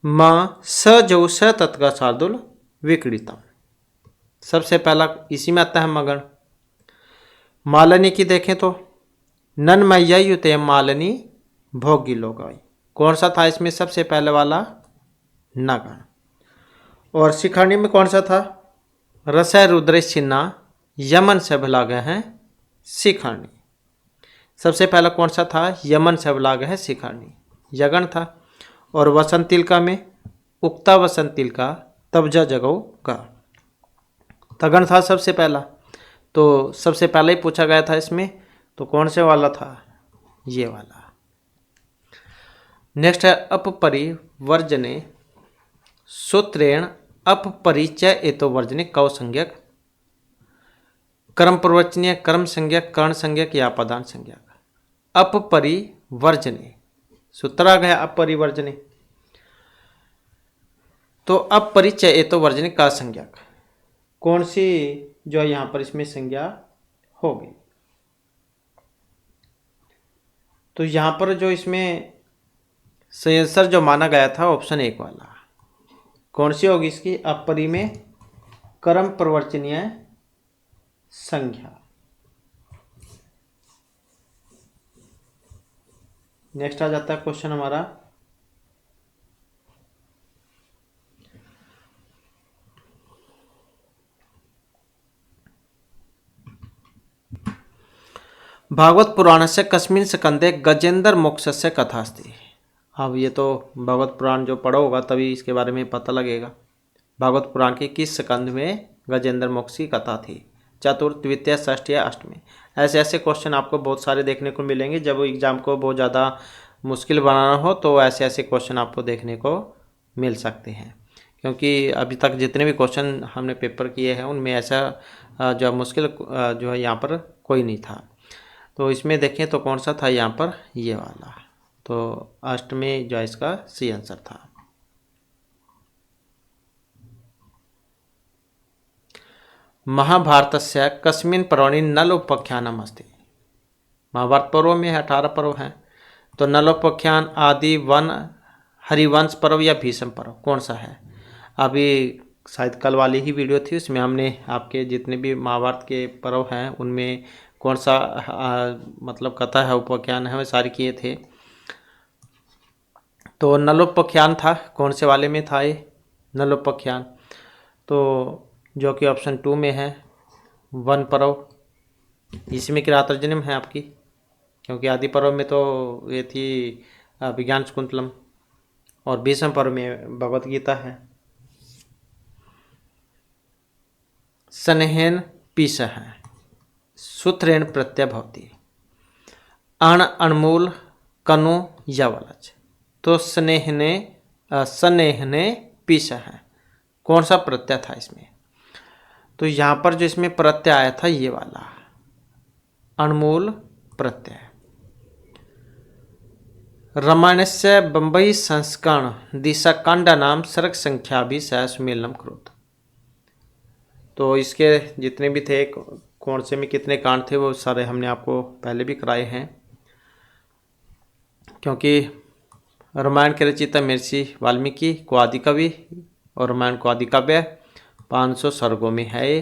माँ स जो स तत्का शार्दुल विकृतम, सबसे पहला इसी में आता है मगन। मालिनी की देखें तो नन मैया युते मालिनी भोगी लोग, कौन सा था इसमें सबसे पहले वाला, नगन। और शिखंडी में कौन सा था, रसय रुद्र छिन्ना यमन से भलाग है शिखंडी, सबसे पहला कौन सा था, यमन से भलाग है शिखंडी, यगन था। और वसंत तिलका में उक्ता वसंत तिलका तबजा जगो का, तगन था सबसे पहला। तो सबसे पहले ही पूछा गया था इसमें, तो कौन से वाला था, ये वाला। नेक्स्ट है अपरिवर्जने सूत्रेण अपरिचय एतो वर्जने कौ संज्ञक, कर्म प्रवचनीय, कर्म संज्ञक, कर्ण संज्ञक या पदान संज्ञक। अपरिवर्जने सूत्र आ गया अपरिवर्जनी। तो अपरिचय तो वर्जनी का संज्ञक कौन सी जो यहाँ पर इसमें संज्ञा होगी? तो यहाँ पर जो इसमें संयंसर जो माना गया था ऑप्शन 1 वाला, कौन सी होगी इसकी? अपरि में कर्म प्रवर्चनीय संज्ञा। नेक्स्ट आ जाता है क्वेश्चन हमारा, भागवत पुराण से कस्मिन् स्कंदे गजेंद्र मोक्षस्य कथास्ति। अब ये तो भागवत पुराण जो पढ़ा होगा तभी इसके बारे में पता लगेगा। भागवत पुराण के किस स्कंद में गजेंद्र मोक्ष की कथा थी? चतुर्थ, द्वितीय, षष्ठ या अष्टमी? ऐसे ऐसे क्वेश्चन आपको बहुत सारे देखने को मिलेंगे। जब एग्जाम को बहुत ज़्यादा मुश्किल बनाना हो तो ऐसे ऐसे क्वेश्चन आपको देखने को मिल सकते हैं, क्योंकि अभी तक जितने भी क्वेश्चन हमने पेपर किए हैं उनमें ऐसा जो मुश्किल जो है यहाँ पर कोई नहीं था। तो इसमें देखें तो कौन सा था यहाँ पर? ये वाला। तो अष्टमी जो है इसका सी आंसर था। महाभारतस्य कस्मिन् पर्वणि नलोपाख्यानम् अस्ति? महाभारत पर्व में 18 पर्व हैं, तो नलोपाख्यान, आदि, वन, हरिवंश पर्व या भीष्म पर्व कौन सा है? अभी शायद कल वाली ही वीडियो थी, उसमें हमने आपके जितने भी महाभारत के पर्व हैं उनमें कौन सा मतलब कथा है, उपाख्यान है, वे सारे किए थे। तो नलोपाख्यान था, कौन से वाले में था ये नलोपाख्यान? तो जो कि ऑप्शन 2 में है, वन पर्व। इसमें किरातार्जुनीम है आपकी, क्योंकि आदि पर्व में तो ये थी विज्ञान शकुंतलम, और भीष्म पर्व में भगवत गीता है। स्नेहेन पीस है, सूत्रेण प्रत्यय भवति, अणमूल कनु यवलच। तो स्नेहने पीस है, कौन सा प्रत्यय था इसमें? तो यहाँ पर जो इसमें प्रत्यय आया था ये वाला अणमूल प्रत्यय। रामायणस्य बंबई संस्करण दिशाकांडानाम सर्ग संख्या भी सह सुमेलनम करोत्। तो इसके जितने भी थे, कौन से में कितने कांड थे, वो सारे हमने आपको पहले भी कराए हैं, क्योंकि रामायण के रचयिता महर्षि वाल्मीकि को आदि कवि, और रामायण को आदि काव्य 500 सर्गों में है,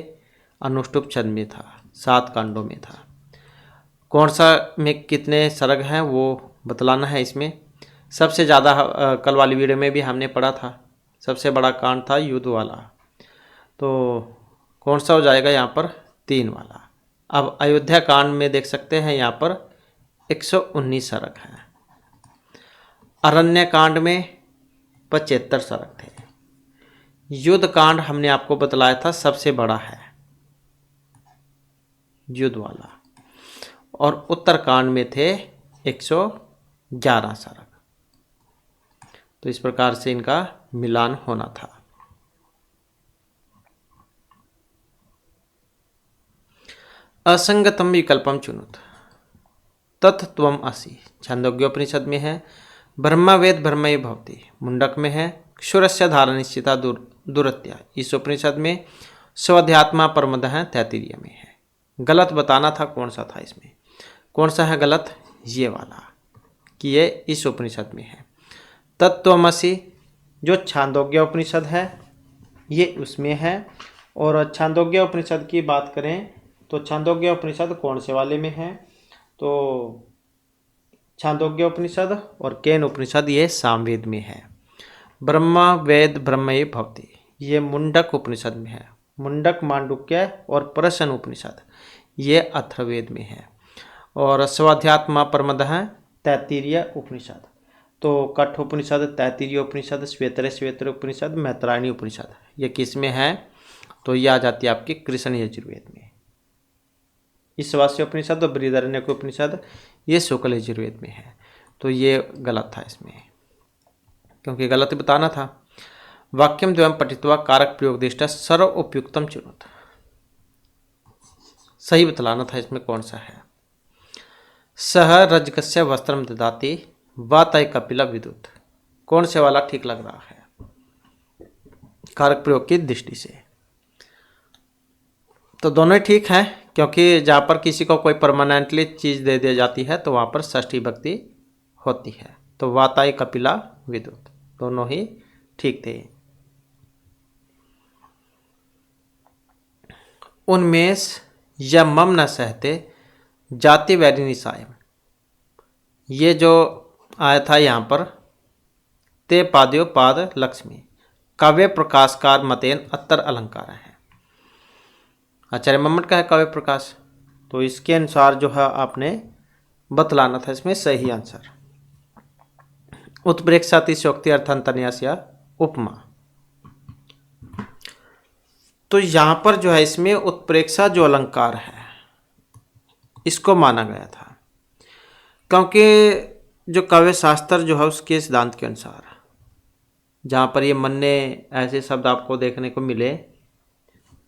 अनुष्टुप छंद में था, 7 कांडों में था। कौन सा में कितने सर्ग हैं वो बतलाना है इसमें। सबसे ज़्यादा कल वाली वीडियो में भी हमने पढ़ा था, सबसे बड़ा कांड था युद्ध वाला। तो कौन सा हो जाएगा यहाँ पर? 3 वाला। अब अयोध्या कांड में देख सकते हैं यहाँ पर 119 सर्ग हैं। अरण्य कांड में 75 सर्ग थे। युद्ध कांड हमने आपको बतलाया था सबसे बड़ा है युद्ध वाला, और उत्तर कांड में थे 111 सर्ग। तो इस प्रकार से इनका मिलान होना था। असंगतम विकल्पम चुनुत तत्त्वम असि, छांदोग्योपनिषद में है। ब्रह्मवेद ब्रह्मये भवति, मुंडक में है। क्षुरस्य धारा निश्चिता दुरत्या, इस उपनिषद में। स्वाध्यात्मा परमद है, तैत्तिरीय में है। गलत बताना था कौन सा था इसमें। कौन सा है गलत? ये वाला, कि ये इस उपनिषद में है। तत्त्वमसि जो छांदोग्य उपनिषद है ये उसमें है। और छांदोग्य उपनिषद की बात करें तो छांदोग्य उपनिषद कौन से वाले में है? तो छांदोग्य उपनिषद और केन उपनिषद ये सामवेद में है। ब्रह्म वेद ब्रह्मये भवति ये मुंडक उपनिषद में है। मुंडक, मांडुक्य और प्रश्न उपनिषद ये अथर्ववेद में है। और स्वाध्यात्मा परमद है, तैत्तिरीय उपनिषद। तो कठोपनिषद, तैत्तिरीय उपनिषद, श्वेतर उपनिषद, मैत्रायणी उपनिषद ये किस में है? तो ये आ जाती है आपकी कृष्ण यजुर्वेद में। ईशावास्य उपनिषद और बृहदारण्यक उपनिषद ये शुक्ल यजुर्वेद में है। तो ये गलत था इसमें, क्योंकि गलत बताना था। वाक्यम द्वयम पठित्वा कारक प्रयोग दृष्टा सर्व उपयुक्तम चुनुत, सही बतलाना था इसमें कौन सा है। सह रजकस्य वस्त्रम ददाति वातय कपिला विद्युत। कौन से वाला ठीक लग रहा है कारक प्रयोग की दृष्टि से? तो दोनों ही ठीक है, क्योंकि जहाँ पर किसी को कोई परमानेंटली चीज़ दे दी जाती है तो वहाँ पर षष्ठी विभक्ति होती है। तो वाताय कपिला विद्युत दोनों ही ठीक थे। उन्मेष या मम न सहते जाति वैरी निसायम, ये जो आया था यहाँ पर ते पाद्यो पाद लक्ष्मी काव्य प्रकाशकार मतेन अत्तर अलंकार है। आचार्य मम्मट का है काव्य प्रकाश, तो इसके अनुसार जो है आपने बतलाना था इसमें सही आंसर। उत्प्रेक्षातिशयोक्ति अर्थांतरन्यास या उपमा, तो यहां पर जो है इसमें उत्प्रेक्षा जो अलंकार है इसको माना गया था, क्योंकि जो काव्य शास्त्र जो है उसके सिद्धांत के अनुसार जहाँ पर ये मन्ने ऐसे शब्द आपको देखने को मिले,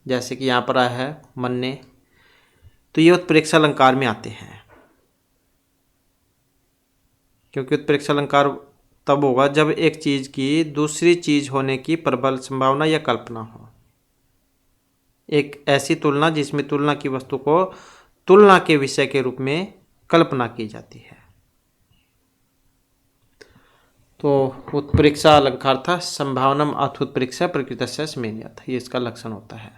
जैसे कि यहाँ पर आया है मन्ने, तो ये उत्प्रेक्षा अलंकार में आते हैं। क्योंकि उत्प्रेक्षा अलंकार तब होगा जब एक चीज़ की दूसरी चीज़ होने की प्रबल संभावना या कल्पना हो। एक ऐसी तुलना जिसमें तुलना की वस्तु को तुलना के विषय के रूप में कल्पना की जाती है। तो उत्प्रेक्षा अलंकार था संभावनम अथ उत्प्रेक्षा प्रकृतस्य स्मेन्यत, ये इसका लक्षण होता है।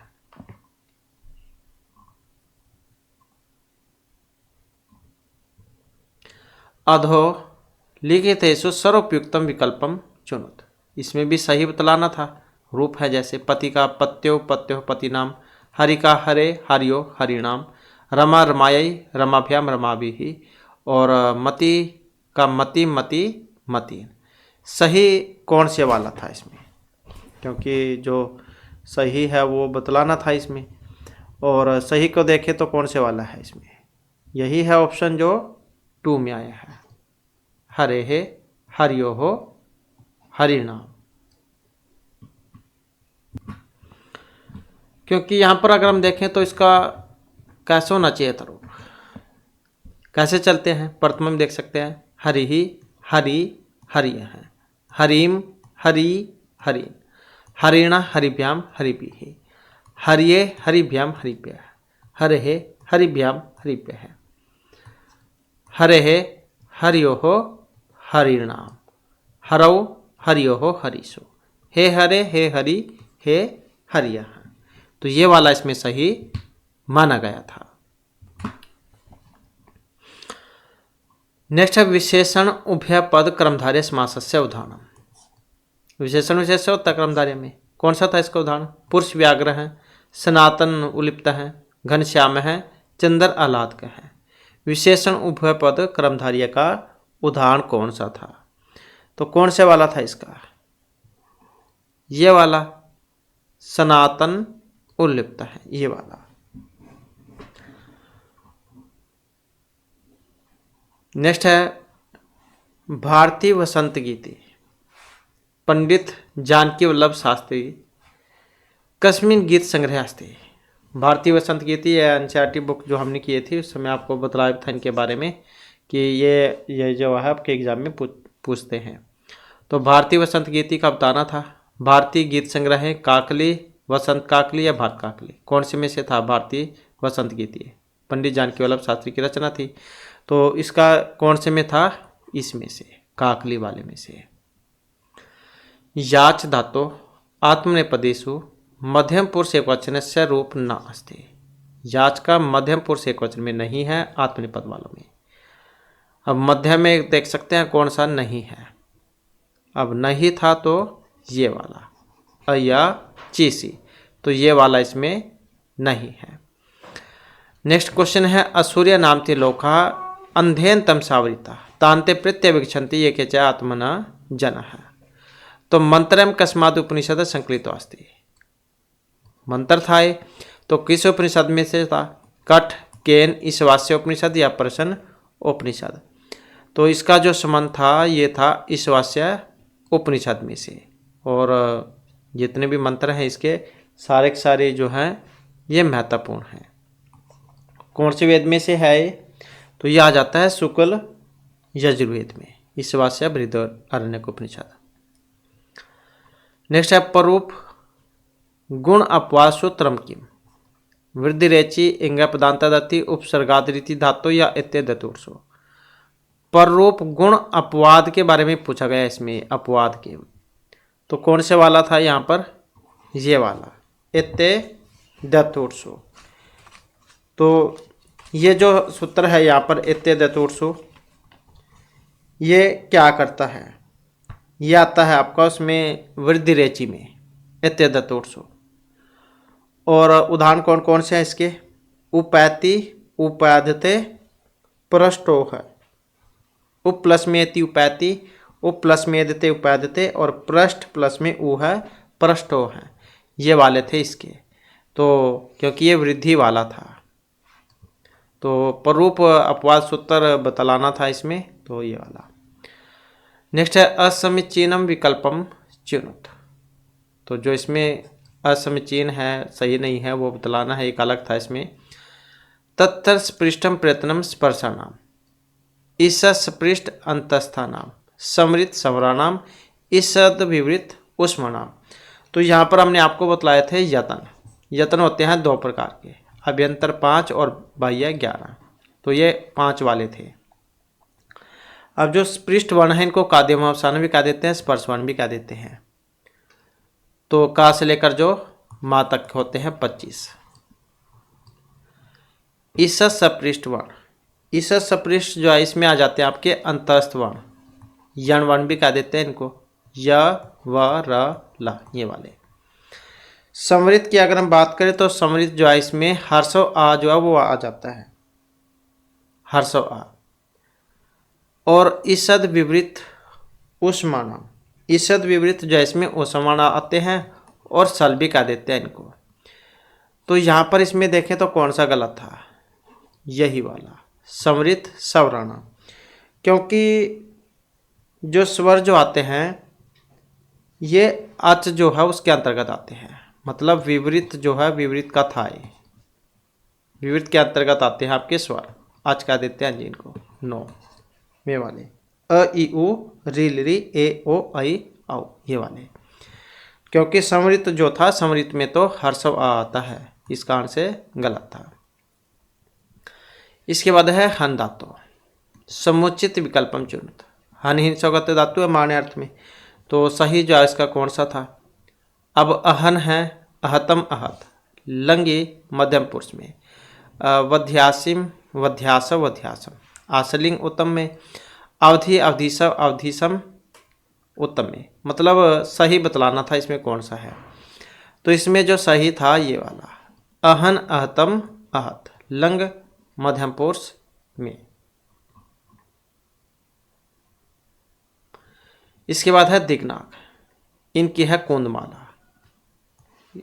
अधो लिखितेषु सर्वोपयुक्तम विकल्पम चुनुत, इसमें भी सही बतलाना था। रूप है जैसे पति का पत्यो पत्यो पति नाम, हरि का हरे हरियो हरिनाम, रमा रमायई रमाभ्याम रमाभिः, और मति का मति मति मति। सही कौन से वाला था इसमें, क्योंकि जो सही है वो बतलाना था इसमें, और सही को देखें तो कौन से वाला है इसमें, यही है ऑप्शन जो 2 में आया है, हरे हे हरियो हो हरिनाम। क्योंकि यहाँ पर अगर हम देखें तो इसका कैसे होना चाहिए था रूप, कैसे चलते हैं प्रथम में देख सकते हैं हरि ही हरि हरिय है, हरिम हरि हरि, हरिणा हरिभ्याम हरिभिः, हरिये हरिभ्याम हरिभ्यः, हरे हरिभ्याम हरिभ्यः, हरे हरियो हो हरिणाम, हरौ हरियो हो हरिषु, हे हरे हरि हे हरियः। तो ये वाला इसमें सही माना गया था। नेक्स्ट है विशेषण उभय पद क्रमधार्य समासस्य उदाहरण। विशेषण विशेष होता है क्रमधार्य में, कौन सा था इसका उदाहरण? पुरुष व्याघ्र है, सनातन उलिप्त है, घनश्याम है, चंद्र आह्लाद का है। विशेषण उभय पद क्रमधार्य का उदाहरण कौन सा था? तो कौन से वाला था इसका? ये वाला सनातन उल्लिप्त है, ये वाला। नेक्स्ट है भारतीय वसंत गीति, पंडित जानकी वल्लभ शास्त्री कस्मिन गीत संग्रह अस्ति। भारतीय वसंत गीति या एनसीईआरटी बुक जो हमने किए थी उस समय आपको बतलाया था इनके बारे में कि ये जो है आपके एग्जाम में पूछते हैं। तो भारतीय वसंत गीति का बताना था। भारतीय गीत संग्रह है काकली, वसंत काकली या भारत काकली, कौन से में से था? भारतीय वसंत गीति पंडित जानकी वल्लभ शास्त्री की रचना थी, तो इसका कौन से में था? इसमें से, काकली वाले में से। याच धातो आत्मनेपदेषु मध्यम पुरुष एकवचन से रूप न अस्ति। याच का मध्यम पुरुष एकवचन में नहीं है, आत्मनेपद वालों में। अब मध्यम में देख सकते हैं कौन सा नहीं है। अब नहीं था तो ये वाला अया चीसी, तो ये वाला इसमें नहीं है। नेक्स्ट क्वेश्चन है असूर्य नाम थे लोका अंधेन तम सावरिता तांते प्रत्यविक्षन्ति ये के च आत्मना जन है। तो मंत्रम कस्माद उपनिषद संकलित अस्ति। मंत्र था ये, तो किस उपनिषद में से था? कठ, केन, ईशावास्य उपनिषद या प्रश्न उपनिषद। तो इसका जो संबंध था ये था ईशावास्य उपनिषद में से, और जितने भी मंत्र हैं इसके सारे के सारे जो हैं ये महत्वपूर्ण हैं। कौन से वेद में से है ये? तो ये आ जाता है शुक्ल यजुर्वेद में। ईशावास्य बृहदारण्यकोपनिषद। नेक्स्ट है पररूप गुण अपवाद सूत्रम किम, वृद्धि रेचि इंग पदांता दत्ति उपसर्गाद रीति धातु या इत्यादि धातुषु। पररूप गुण अपवाद के बारे में पूछा गया इसमें, अपवाद के, तो कौन से वाला था यहाँ पर, ये वाला इत्यादि धातुषु। तो ये जो सूत्र है यहाँ पर इत्यादि धातुषु, ये क्या करता है, ये आता है आपका उसमें वृद्धि रेचि में इत्यादि धातुषु। और उदाहरण कौन कौन से हैं इसके, उपैति उपाद्यते पृष्ठो है, उप प्लस में यति उपैति, उप प्लस में यदते उपाद्यते और पृष्ठ प्लस में उ है पृष्ठो है, ये वाले थे इसके। तो क्योंकि ये वृद्धि वाला था, तो पररूप अपवाद सूत्र बतलाना था इसमें, तो ये वाला। नेक्स्ट है असमीचीनम विकल्पम चिनुत, तो जो इसमें असमीचीन है, सही नहीं है, वो बतलाना है, एक अलग था इसमें। तत्तर स्पृष्टम प्रयत्नम स्पर्शानाम, ईसस्पृष्ट अंतस्थानाम, समृत समराणाम, ईसद विवृत उष्मणाम। तो यहाँ पर हमने आपको बतलाए थे यतन, यतन होते हैं 2 प्रकार के, अभ्यंतर 5 और बाह्य 11, तो ये 5 वाले थे। अब जो स्पृष्ट वर्ण है इनको काद्यमावसान भी कह देते हैं, स्पर्श वर्ण भी कह देते हैं। तो का से लेकर जो मा तक होते हैं 25। ईसत सपृष्ठ वर्ण, ईसत सपृष्ठ जो है इसमें आ जाते हैं आपके अंतस्थ वर्ण, यण वर्ण भी कह देते हैं इनको, य व र ल, ये वाले। समृत की अगर हम बात करें तो समृत जो है इसमें हर्षो आ जो है वो आ जाता है, हर्षो आ। और ईसद विवृत उष्माणा, ईसद विवृत जो है इसमें उष्माणा आते हैं और सल भी कह देते हैं इनको। तो यहाँ पर इसमें देखें तो कौन सा गलत था, यही वाला समृत सवराणा, क्योंकि जो स्वर जो आते हैं ये अच जो है उसके अंतर्गत आते हैं, मतलब विवृत जो है, विवृत का था ये, विवृत के अंतर्गत आते हैं आपके स्वर, अच कह देते हैं जिनको, नो में वाले, अ ई उ री री ए ओ आई औ, ये वाले। क्योंकि समृत जो था, समृत में तो हर्ष आता है, इस कारण से गलत था। इसके बाद है हन धातु, समुचित विकल्पम चुनित, हन हिन सौगत धातु है माने अर्थ में, तो सही जो है इसका कौन सा था। अब अहन है, अहतम अहत, लंगी मध्यम पुरुष में, वध्यासिम वध्यास वध्यासम, आसलिंग उत्तम में, अवधि अवधिसव अवधिसम उत्तम में, मतलब सही बतलाना था इसमें कौन सा है। तो इसमें जो सही था ये वाला, अहन अहतम अहत, लंग मध्यम पुरुष में। इसके बाद है दिग्नाग, इनकी है कुंदमाला,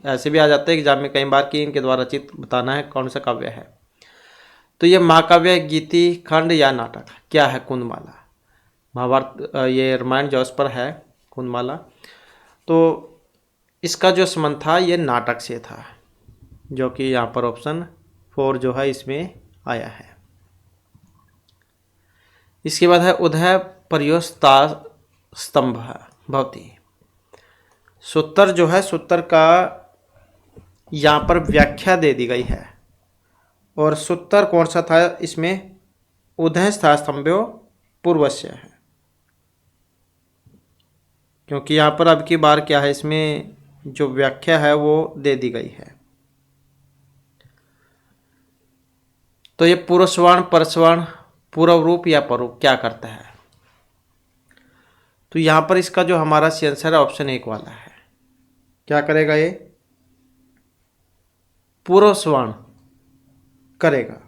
ऐसे भी आ जाते हैं एग्जाम में कई बार कि इनके द्वारा रचित बताना है कौन सा काव्य है। तो ये महाकाव्य, गीति, खंड या नाटक, क्या है कुंदमाला। महाभारत, ये रामायण जो उस पर है कुंदमाला, तो इसका जो संबंध था ये नाटक से था, जो कि यहाँ पर ऑप्शन 4 जो है इसमें आया है। इसके बाद है उदय पर्योस्ता स्तंभ भवती, सूत्र जो है, सूत्र का यहाँ पर व्याख्या दे दी गई है, और सूत्र कौन सा था इसमें, उदय स्था स्तंभो पूर्वस्य है, क्योंकि यहाँ पर अब की बार क्या है इसमें जो व्याख्या है वो दे दी गई है। तो ये पूर्वस्वर्ण परस्वर्ण पूर्व रूप या पररूप क्या करता है, तो यहाँ पर इसका जो हमारा सी आंसर है ऑप्शन 1 वाला है, क्या करेगा ये, पूर्वस्वर्ण करेगा।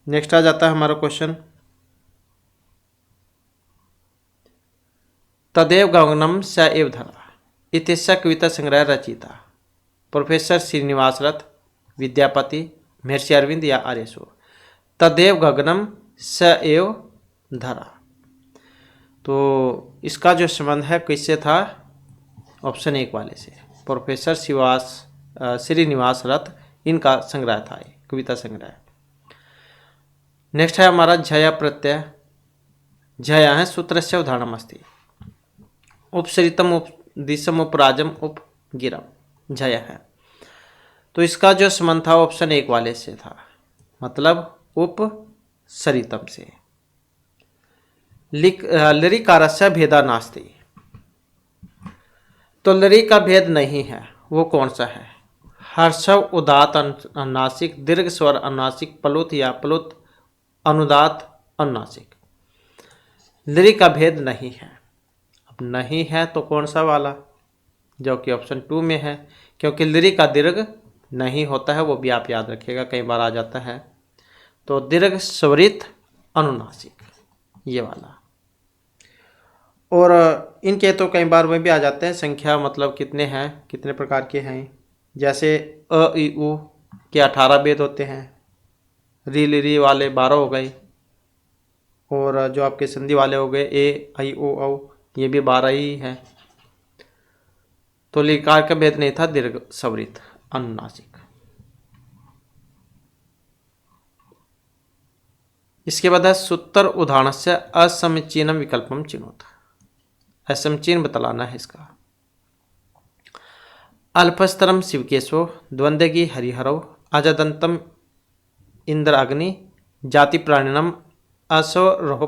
नेक्स्ट आ जाता है हमारा क्वेश्चन, तदेव गगनम स एव धरा इतिश्य कविता संग्रह रचिता, प्रोफेसर श्रीनिवास रथ, विद्यापति, महर्षि अरविंद या आर्यशूर। तदेव गगनम स एव धरा, तो इसका जो संबंध है किससे था, ऑप्शन 1 वाले से, प्रोफेसर श्रीनिवास रथ, इनका संग्रह था ये कविता संग्रह। नेक्स्ट है हमारा झया प्रत्यय। झया है सूत्रस्य उदाहरणम अस्ति। उपसरितम उपदिशम उपराजम उपगिरम, झया है। तो इसका जो संबंध था ऑप्शन 1 वाले से था, मतलब उपसरितम से। लृकारस्य भेदा नास्ति, तो लृ का भेद नहीं है, वो कौन सा है? हर्षव उदात अनुनासिक, दीर्घ स्वर अनुनासिक, प्लुत या प्लुत अनुदात अनुनासिक। लृ का भेद नहीं है। अब नहीं है तो कौन सा वाला, जो कि ऑप्शन 2 में है, क्योंकि लृ का दीर्घ नहीं होता है, वो भी आप याद रखिएगा, कई बार आ जाता है। तो दीर्घ स्वरित अनुनासिक, ये वाला। और इनके तो कई बार में भी आ जाते हैं संख्या, मतलब कितने हैं, कितने प्रकार के हैं। जैसे अ इ उ के 18 भेद होते हैं, री ली वाले 12 हो गए, और जो आपके संधि वाले हो गए ए आई ओ औ, ये भी 12 ही हैं। तो लिकार का भेद नहीं था, दीर्घ स्वरित अनुनासिक। इसके बाद है सूत्र उदाहरण से असमीचीनम विकल्पम चिनोत। असमीचीन बतलाना है इसका। अल्पस्तरम शिवकेशो, द्वंद्वगी हरिहरव, अजदंतम इंद्र अग्नि, जाति प्राणिनम असरोह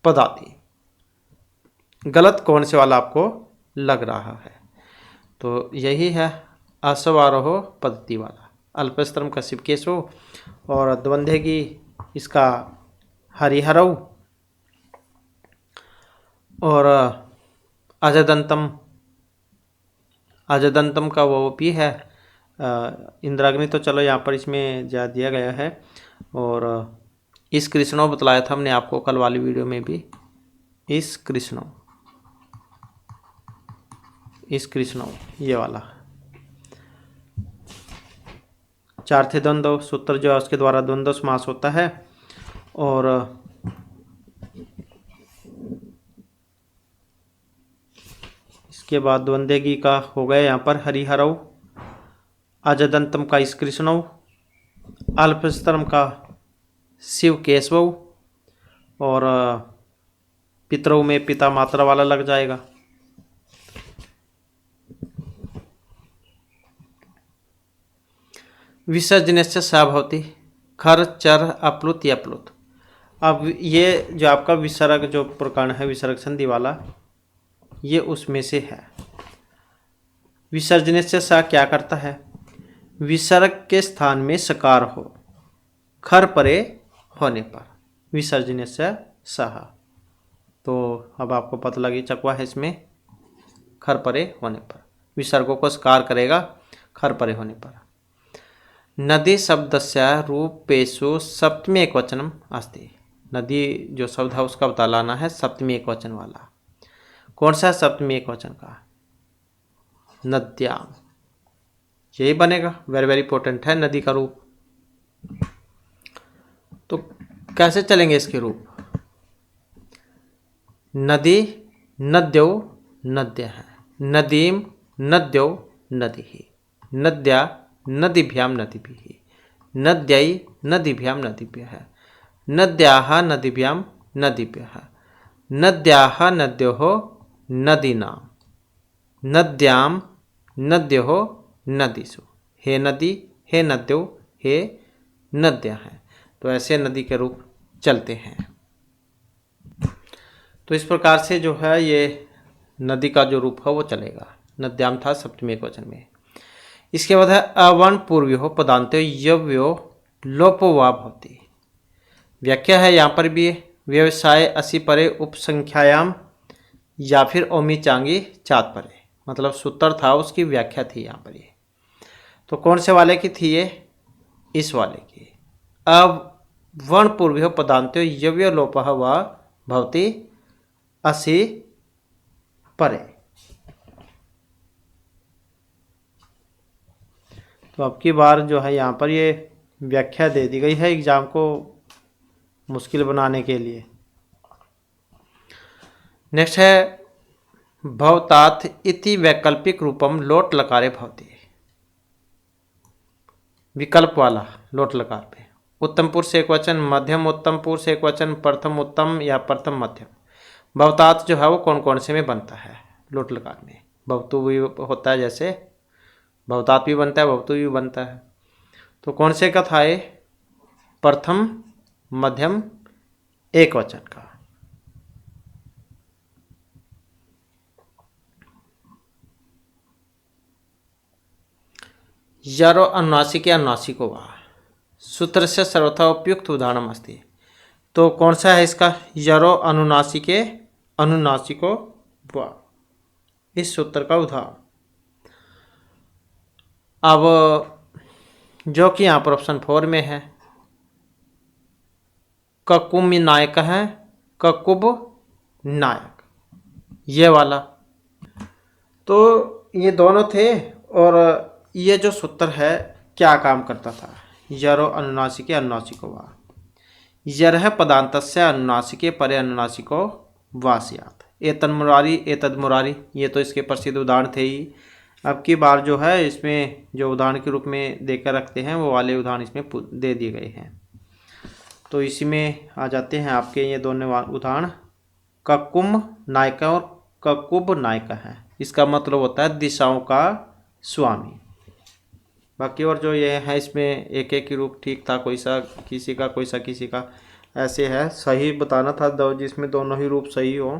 पदाति। गलत कौन से वाला आपको लग रहा है? तो यही है असवारोह पद्धति वाला। अल्पस्तरम का शिवकेशो और द्वंद्वगी इसका हरिहरव और अजदंतम का वो भी है इंद्राग्नि। तो चलो यहाँ पर इसमें जा दिया गया है। और इस कृष्णों बतलाया था हमने आपको कल वाली वीडियो में भी। इस कृष्णों ये वाला 4 थे द्वंद्व सूत्र, जो है उसके द्वारा द्वंद्व समास होता है। और इसके बाद द्वंद्वगी का हो गया यहाँ पर हरिहरव, अजदंतम का कृष्णव, अल्पस्तरम का शिव केशव, और पितरव में पिता मात्रा वाला लग जाएगा। विसर्जनस्य सा भवति, खर चर अप्लुत या प्लुत। अब ये जो आपका विसर्ग जो प्रकरण है, विसर्ग संधि वाला, ये उसमें से है। विसर्जनस्य सा क्या करता है? विसर्ग के स्थान में सकार हो, खर परे होने पर विसर्जनस्य सह। तो अब आपको पता लगी चकवा है इसमें, खर परे होने पर विसर्गों को सकार करेगा, खर परे होने पर। नदी शब्दस्य रूपेषु सप्तमी एकवचनम अस्ति। नदी जो शब्द है उसका बतलाना है सप्तमी एकवचन वाला। कौन सा सप्तमी एकवचन का? नद्याम, यही बनेगा। वेरी वेरी इंपॉर्टेंट है नदी का रूप। तो कैसे चलेंगे इसके रूप? नदी नद्यौ नद्य है, नदीम नद्यौ नदी, नद्या नदीभ्याम नदीभिः, नद्यै नदीभ्याम नदीभ्यः, नद्याः नदीभ्याम नदीभ्यः, नद्याः नद्योः नदीनां, नद्यां नद्योः नदीषु। हे नदी, हे नद्यो, हे नद्याः हैं। तो ऐसे नदी के रूप चलते हैं। तो इस प्रकार से जो है ये नदी का जो रूप है वो चलेगा। नद्याम था सप्तमी एकवचन में। इसके बाद है अवर्ण पूर्व्यो पदान्तो यव्यो लोपो वा भवति। व्याख्या है यहाँ पर भी, व्यवसाय असि परे उपसंख्यायाम या फिर ओमी चांगी चात परे, मतलब सूत्र था उसकी व्याख्या थी यहाँ पर ये। तो कौन से वाले की थी ये? इस वाले की। अवर्ण पूर्व्यो पदान्तो यव्यो लोपः वा भवति असि परे। तो अब की बार जो है यहाँ पर ये व्याख्या दे दी गई है एग्जाम को मुश्किल बनाने के लिए। नेक्स्ट है भवतात इति वैकल्पिक रूपम लोट लकारे भवति। विकल्प वाला लोट लकार पे। उत्तम पुरुष एक वचन, मध्यम उत्तम पुरुष एक वचन, प्रथम उत्तम या प्रथम मध्यम। बहुतात जो है वो कौन कौन से में बनता है लोट लकार में? भवतु भी होता है, जैसे बहुतात भी बनता है, भवतु भी बनता है। तो कौन से का था ये? प्रथम मध्यम एक वचन का। यरो अनुनासिके अनुनासिको वा सूत्र से सर्वथा उपयुक्त उदाहरण अस्ति। तो कौन सा है इसका? यरो अनुनासिके अनुनासिको वा, इस सूत्र का उदाहरण। अब जो कि यहाँ पर ऑप्शन 4 में है, ककुम नायक है, ककुब नायक, ये वाला। तो ये दोनों थे। और ये जो सूत्र है क्या काम करता था? यरो अनुनासिके अनुनासिको वा, यरह पदांतस्य अनुनासिके परे अनुनासिको वा स्यात्। एतन् मुरारी एतद् मुरारी, ये तो इसके प्रसिद्ध उदाहरण थे ही। अब की बार जो है इसमें जो उदाहरण के रूप में देकर रखते हैं वो वाले उदाहरण इसमें दे दिए गए हैं। तो इसी में आ जाते हैं आपके ये दोनों उदाहरण। ककुम नायका और ककुब नायका है, इसका मतलब होता है दिशाओं का स्वामी। बाकी और जो ये है इसमें एक एक ही रूप ठीक था, कोई सा किसी का कोई सा किसी का, ऐसे है। सही बताना था जिसमें दोनों ही रूप सही हो,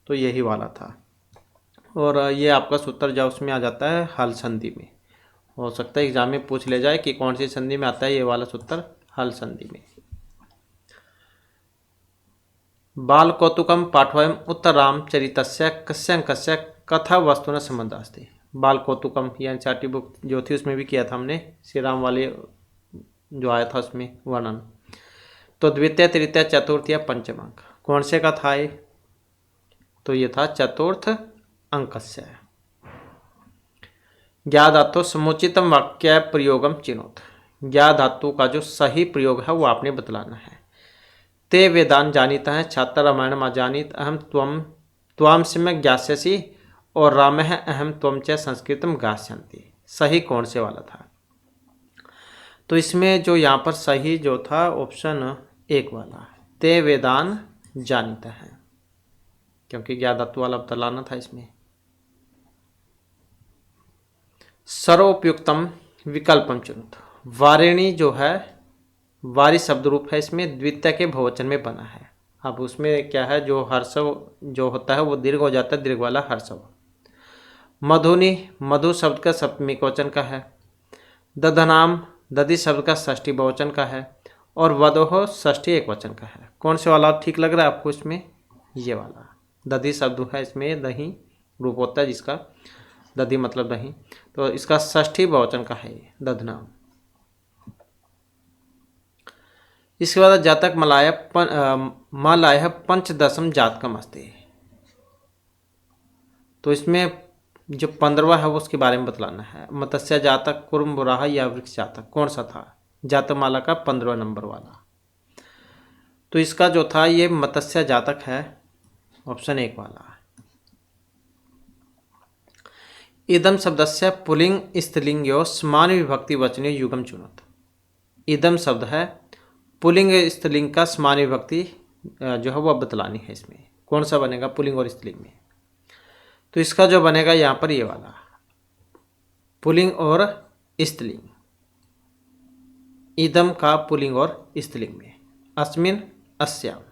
तो यही वाला था। और ये आपका सूत्र जो उसमें आ जाता है हल संधि में। हो सकता है एग्जाम में पूछ ले जाए कि कौन सी संधि में आता है ये वाला सूत्र, हल संधि में। बाल कौतुकम पाठवयम उत्तराम चरितस्य कस्य अंकस्य कथा वस्तुना संबंध अस्ति। बाल कौतुकम यानी चार्टी बुक जो थी उसमें भी किया था हमने, श्री राम वाले जो आया था उसमें वर्णन। तो द्वितीय तृतीय चतुर्थ या पंचम अंक कौन से का था ये? तो ये था चतुर्थ अंकस्य। ज्ञा धातु समुचितम वाक्य प्रयोगम चिनोत। ज्ञा धातु का जो सही प्रयोग है वो आपने बतलाना है। ते वेदान जानीता है छात्र रामायण अजानीत अहम त्वम त्वाम से मैं ज्ञास्यसि और राम है अहम त्वम च संस्कृतम गास्यन्ति। सही कौन से वाला था? तो इसमें जो यहाँ पर सही जो था ऑप्शन 1 वाला, ते वेदान जानीता है, क्योंकि ज्ञा धातु वाला बतलाना था इसमें। सर्वोपयुक्तम विकल्पम चुनुत। वारिणी जो है वारी शब्द रूप है, इसमें द्वितीय के बहुवचन में बना है। अब उसमें क्या है, जो हर्षव जो होता है वो दीर्घ हो जाता है, दीर्घ वाला हर्षव। मधुनी मधु शब्द का सप्तमी वचन का है। दधनाम दधि शब्द का षष्ठी बहुवचन का है। और वधोह षष्ठी एक वचन का है। कौन से वाला ठीक लग रहा है आपको इसमें? ये वाला। दधि शब्द है, इसमें दही रूप होता है जिसका, दधि मतलब दही, तो इसका षष्ठी बहुवचन का है ये दधनाम। इसके बाद जातक मलाय पंचदशम जातकम अस्ति। तो इसमें जो 15वां है वो उसके बारे में बतलाना है। मत्स्य जातक, कुर्म बुराहा या वृक्ष जातक, कौन सा था? जातमाला का 15वां नंबर वाला। तो इसका जो था ये मत्स्य जातक है, ऑप्शन 1 वाला। इदम शब्दस्य पुलिंग स्त्रीलिंग्यो समान विभक्ति वचने युगम चुनत। इदम शब्द है, पुलिंग स्त्रीलिंग का समान विभक्ति जो है वो बतलानी है। इसमें कौन सा बनेगा पुलिंग और स्त्रीलिंग में? तो इसका जो बनेगा यहाँ पर ये वाला, पुलिंग और स्त्रीलिंग। इदम का पुलिंग और स्त्रीलिंग में। अस्मिन अस्याम।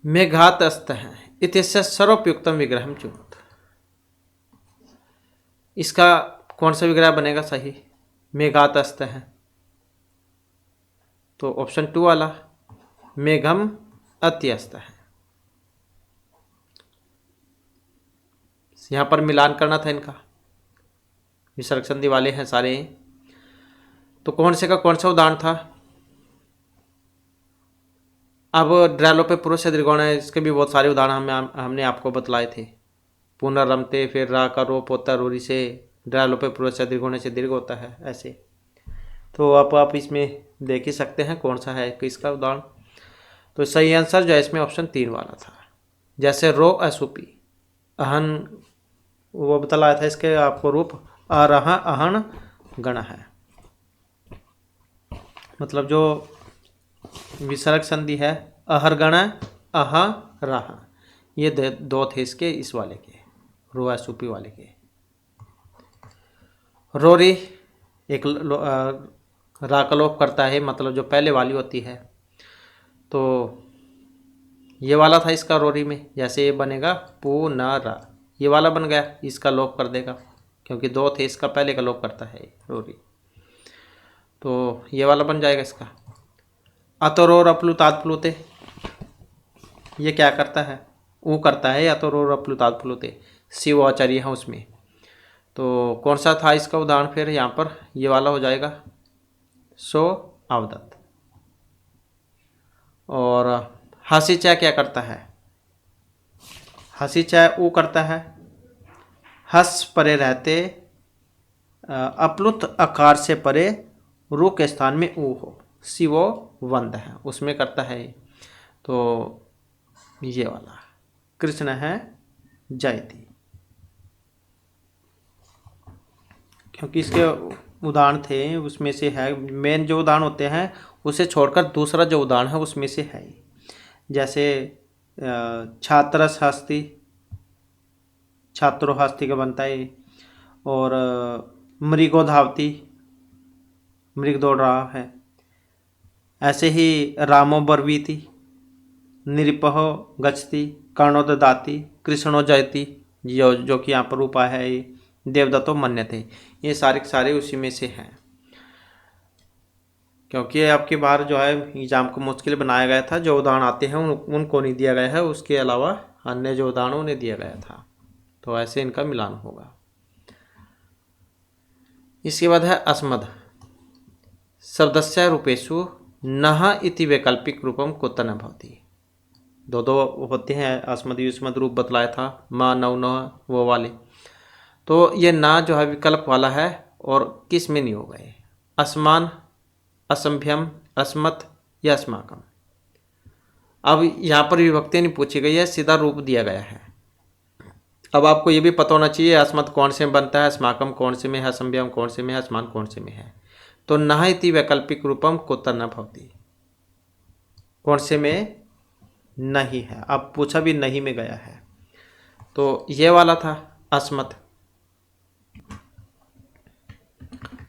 मेघात अस्त है इत्यस्य सर्वोपयुक्तम विग्रहम चुनोत। इसका कौन सा विग्रह बनेगा सही? मेघात अस्त है, तो ऑप्शन 2 वाला, मेघम अत्यस्त है। यहाँ पर मिलान करना था इनका, विसर्ग संधि वाले हैं सारे। तो कौन से का कौन सा उदाहरण था? अब ड्रैलो पे पुरुष दृगोण है, इसके भी बहुत सारे उदाहरण हमने आपको बतलाए थे। पुनर्रमते, फिर रा का रोप होता है रूरी से, ड्रैलो पे पुरुष दृगोण से दीर्घ होता है ऐसे। तो आप इसमें देख ही सकते हैं कौन सा है किसका उदाहरण। तो सही आंसर जो है इसमें ऑप्शन 3 वाला था। जैसे रो असुपी, अहन वो बतलाया था इसके आपको रूप अरह अहन गण है। मतलब जो विसर्ग संधि है अहर गण अह रह, ये दो थे इसके, इस वाले के रुआ सूपी वाले के। रोरी एक रा का लोप करता है, मतलब जो पहले वाली होती है। तो ये वाला था इसका रोरी में, जैसे ये बनेगा पू न रा, ये वाला बन गया, इसका लोप कर देगा क्योंकि दो थे, इसका पहले का लोप करता है रोरी, तो ये वाला बन जाएगा इसका। अतरोर अप्लुतात प्लुते, ये क्या करता है, ऊ करता है। अतरोर अप्लुतात प्लुते शिव आचार्य है उसमें। तो कौन सा था इसका उदाहरण, फिर यहाँ पर ये वाला हो जाएगा सो अवदत्त। और हसी चाय क्या करता है, हसी चाय ऊ करता है। हस परे रहते अपलुत आकार से परे रू के स्थान में ऊ हो, शिवो वंद है, उसमें करता है। तो ये वाला कृष्ण है जयति, क्योंकि इसके उदाहरण थे उसमें से है। मेन जो उदाहरण होते हैं उसे छोड़कर दूसरा जो उदाहरण है उसमें से है। जैसे छात्रस हस्ती, छात्रो हस्ती का बनता है। और मृगो धावती, मृग दौड़ रहा है। ऐसे ही रामो बर्वीति, निरिपहो गच्छति, कर्णो ददाति, कृष्णो जयति, जो कि यहाँ पर रूपा है देवदत्तो मन्यते, ये सारे के सारे उसी में से हैं। क्योंकि आपकी बार जो है एग्जाम को मुश्किल बनाया गया था, जो उदाहरण आते हैं उनको नहीं दिया गया है, उसके अलावा अन्य जो उदाहरण उन्हें दिया गया था, तो ऐसे इनका मिलान होगा। इसके बाद है अस्मद, शब्दस्य रूपेषु नह इति वैकल्पिक रूपम कुत्र न भवति। दो होते हैं अस्मद युष्मद रूप बतलाया था, म नौ न वो वाले। तो ये ना जो है विकल्प वाला है और किस में नहीं हो गए, असमान, असंभ्यम, अस्मत् या अस्माकम। अब यहाँ पर विभक्ति नहीं पूछी गई है, सीधा रूप दिया गया है। अब आपको ये भी पता होना चाहिए अस्मत् कौन से में बनता है, अस्माकम कौन से में है, असंभ्यम कौन से में है, असमान कौन से में है। तो नह इति वैकल्पिक रूपम कुत्र न भवति, कौन से में नहीं है। अब पूछा भी नहीं में गया है, तो ये वाला था अस्मत्।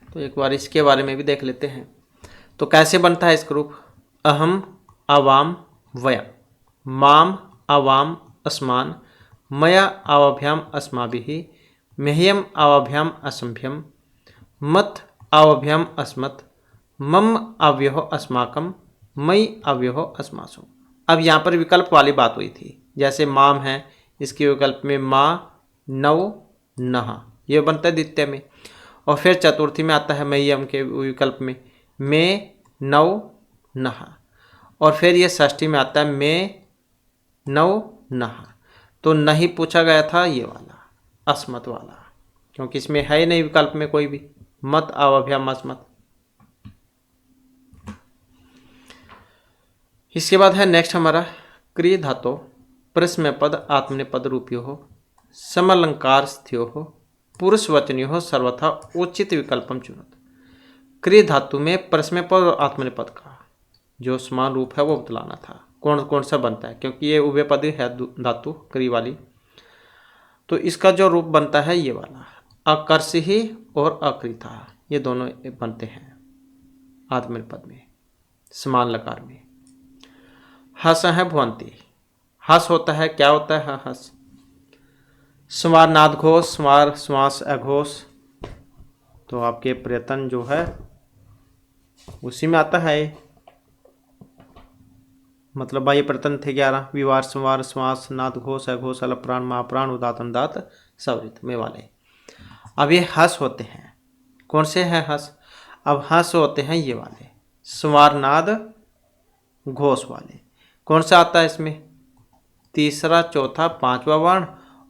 तो एक बार इसके बारे में भी देख लेते हैं। तो कैसे बनता है इसका रूप, अहम अवाम वया, माम अवाम अस्मान, मया अवाभ्याम अस्माभिः, मह्यम अवाभ्याम असंभ्यम, मत अवाभ्याम अस्मत्, मम अव्यहो अस्माकम, मई अव्यहो अस्मासु। अब यहाँ पर विकल्प वाली बात हुई थी, जैसे माम है, इसके विकल्प में माँ, नौ, नहा, ये बनता है द्वितीय में। और फिर चतुर्थी में आता है मह्यम के विकल्प में मैं, नौ, नहा। और फिर ये षष्ठी में आता है मैं, नौ, नहा। तो नहीं पूछा गया था ये वाला अस्मत् वाला, क्योंकि इसमें है ही नहीं विकल्प में कोई भी, मत अवाभ्याम अस्मत्। इसके बाद है नेक्स्ट हमारा क्रिय धातु प्रश्नपद आत्मनेपद रूपियो हो, समलंकार स्थियो हो, पुरुष वचनियो हो, सर्वथा उचित विकल्पम चुनत। क्रिय धातु में प्रश्नपद और आत्मनेपद का जो समान रूप है वो बतलाना था, कौन कौन सा बनता है, क्योंकि ये उभयपदी है धातु क्रिय वाली। तो इसका जो रूप बनता है ये वाला अकर्षि और अकृता, ये दोनों बनते हैं आत्मनेपद में समान लकार में। हस है भुवंती, हस होता है, क्या होता है हस, स्मार नाद घोष, स्मार श्वास अघोष। तो आपके प्रयत्न जो है उसी में आता है, मतलब बाह्य प्रयत्न थे 11, विवार, संवार, श्वास, नाद घोष, अघोष, अलप्राण, महाप्राण, उदात, अनुदात, सवरित में वाले। अब ये हस होते हैं, कौन से हैं हस, अब हस होते हैं ये वाले स्मार नाद घोष वाले। कौन सा आता है इसमें, तीसरा, चौथा, पांचवा वर्ण,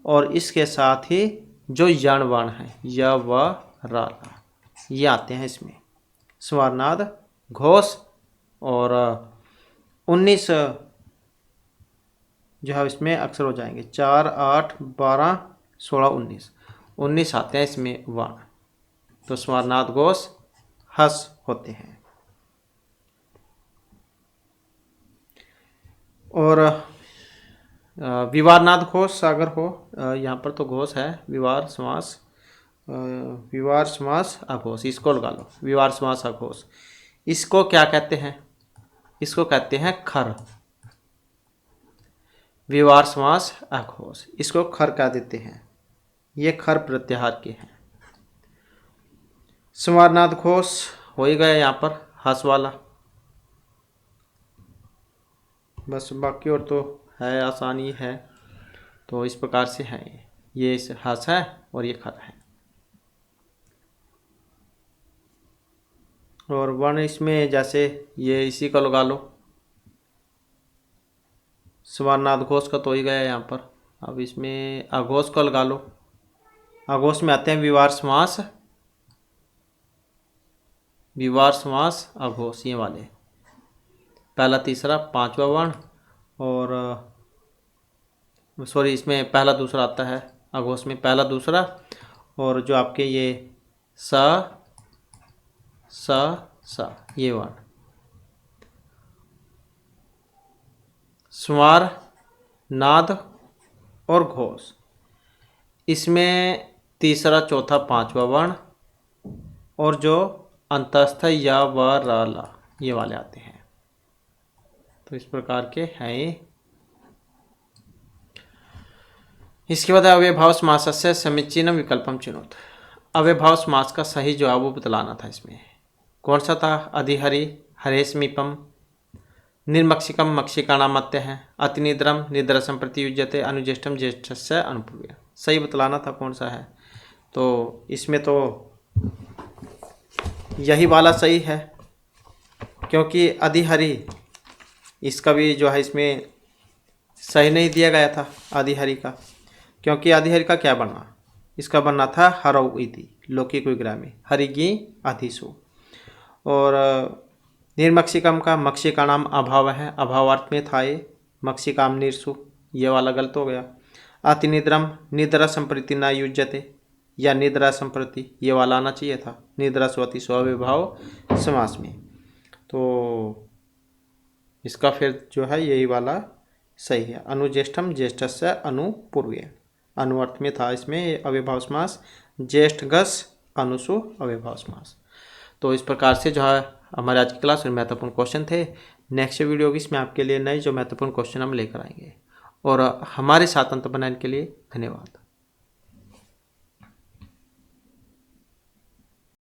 और इसके साथ ही जो यण वर्ण है य व र, ये आते हैं इसमें स्वर्नाद घोष। और 19 जो है इसमें अक्षर हो जाएंगे, 4, 8, 12, 16, 19 आते हैं इसमें वर्ण। तो स्मरणार्थ घोष हस होते हैं। और विवारनाद घोष अगर हो, यहाँ पर तो घोष है, विवार समास, विवार समास अघोष, इसको लगा लो, विवार समास अघोष। इसको क्या कहते हैं? इसको कहते हैं खर। विवार समास अघोष, इसको खर कह देते हैं। ये खर प्रत्याहार के हैं। स्मरणार्थ घोष हो ही गया यहाँ पर हस वाला, बस बाकी और तो है, आसानी है। तो इस प्रकार से है, ये हस है और ये खर है। और वर्ण इसमें जैसे ये इसी का लगा लो, स्मरणार्थ घोष का तो ही गया यहाँ पर। अब इसमें अघोष का लगा लो। अघोष में आते हैं विवार समास, विवार समास अघोष, ये वाले पहला तीसरा पांचवा वर्ण, और सॉरी इसमें पहला दूसरा आता है अघोष में, पहला दूसरा, और जो आपके ये स स ये वर्ण। स्वर, नाद और घोष, इसमें तीसरा चौथा पांचवा वर्ण, और जो अंतस्थ या व र ला ये वाले आते हैं। तो इस प्रकार के हैं ये। इसके बाद अव्ययभाव समासस्य समीचीनम विकल्पम चिनोत। अव्ययभाव समास का सही जवाब वो बतलाना था। इसमें कौन सा था? अधिहरि, हरे समीपम, निर्मक्षिकम मक्षिकाणाम मत्य है, अतिनिद्रम निद्रा संप्रति युज्यते, अनुज्येष्ठम ज्येष्ठस्य अनुपूर्व्य। सही बतलाना था कौन सा है। तो इसमें तो यही वाला सही है, क्योंकि अधिहरि इसका भी जो है इसमें सही नहीं दिया गया था अधिहरि का, क्योंकि अधिहरि का क्या बनना? इसका बनना था हरौ इति लौकिक विग्रह में, हरिगी अधिसु। और निर्मक्षिकम का मक्षिकाणाम अभाव है, अभावार्थ में था ये, मक्षिकाम निर्सु, ये वाला गलत हो गया। अतिनिद्रम निद्रा संप्रति न युज्यते, या निद्रा संप्रति ये वाला आना चाहिए था, निद्रा स्वति स्वविभाव समास में। तो इसका फिर जो है यही वाला सही है। अनुज्येष्ठम ज्येष्ठस्य अनुपूर्व्य, अनुअर्थ में था इसमें अव्ययभाव समास, ज्येष्ठ गस अनुसु अव्ययभाव समास। तो इस प्रकार से जो है हमारे आज की क्लास में महत्वपूर्ण क्वेश्चन थे। नेक्स्ट वीडियो होगी, इसमें आपके लिए नए जो महत्वपूर्ण क्वेश्चन हम लेकर आएंगे। और हमारे साथ अंत बनाने के लिए धन्यवाद।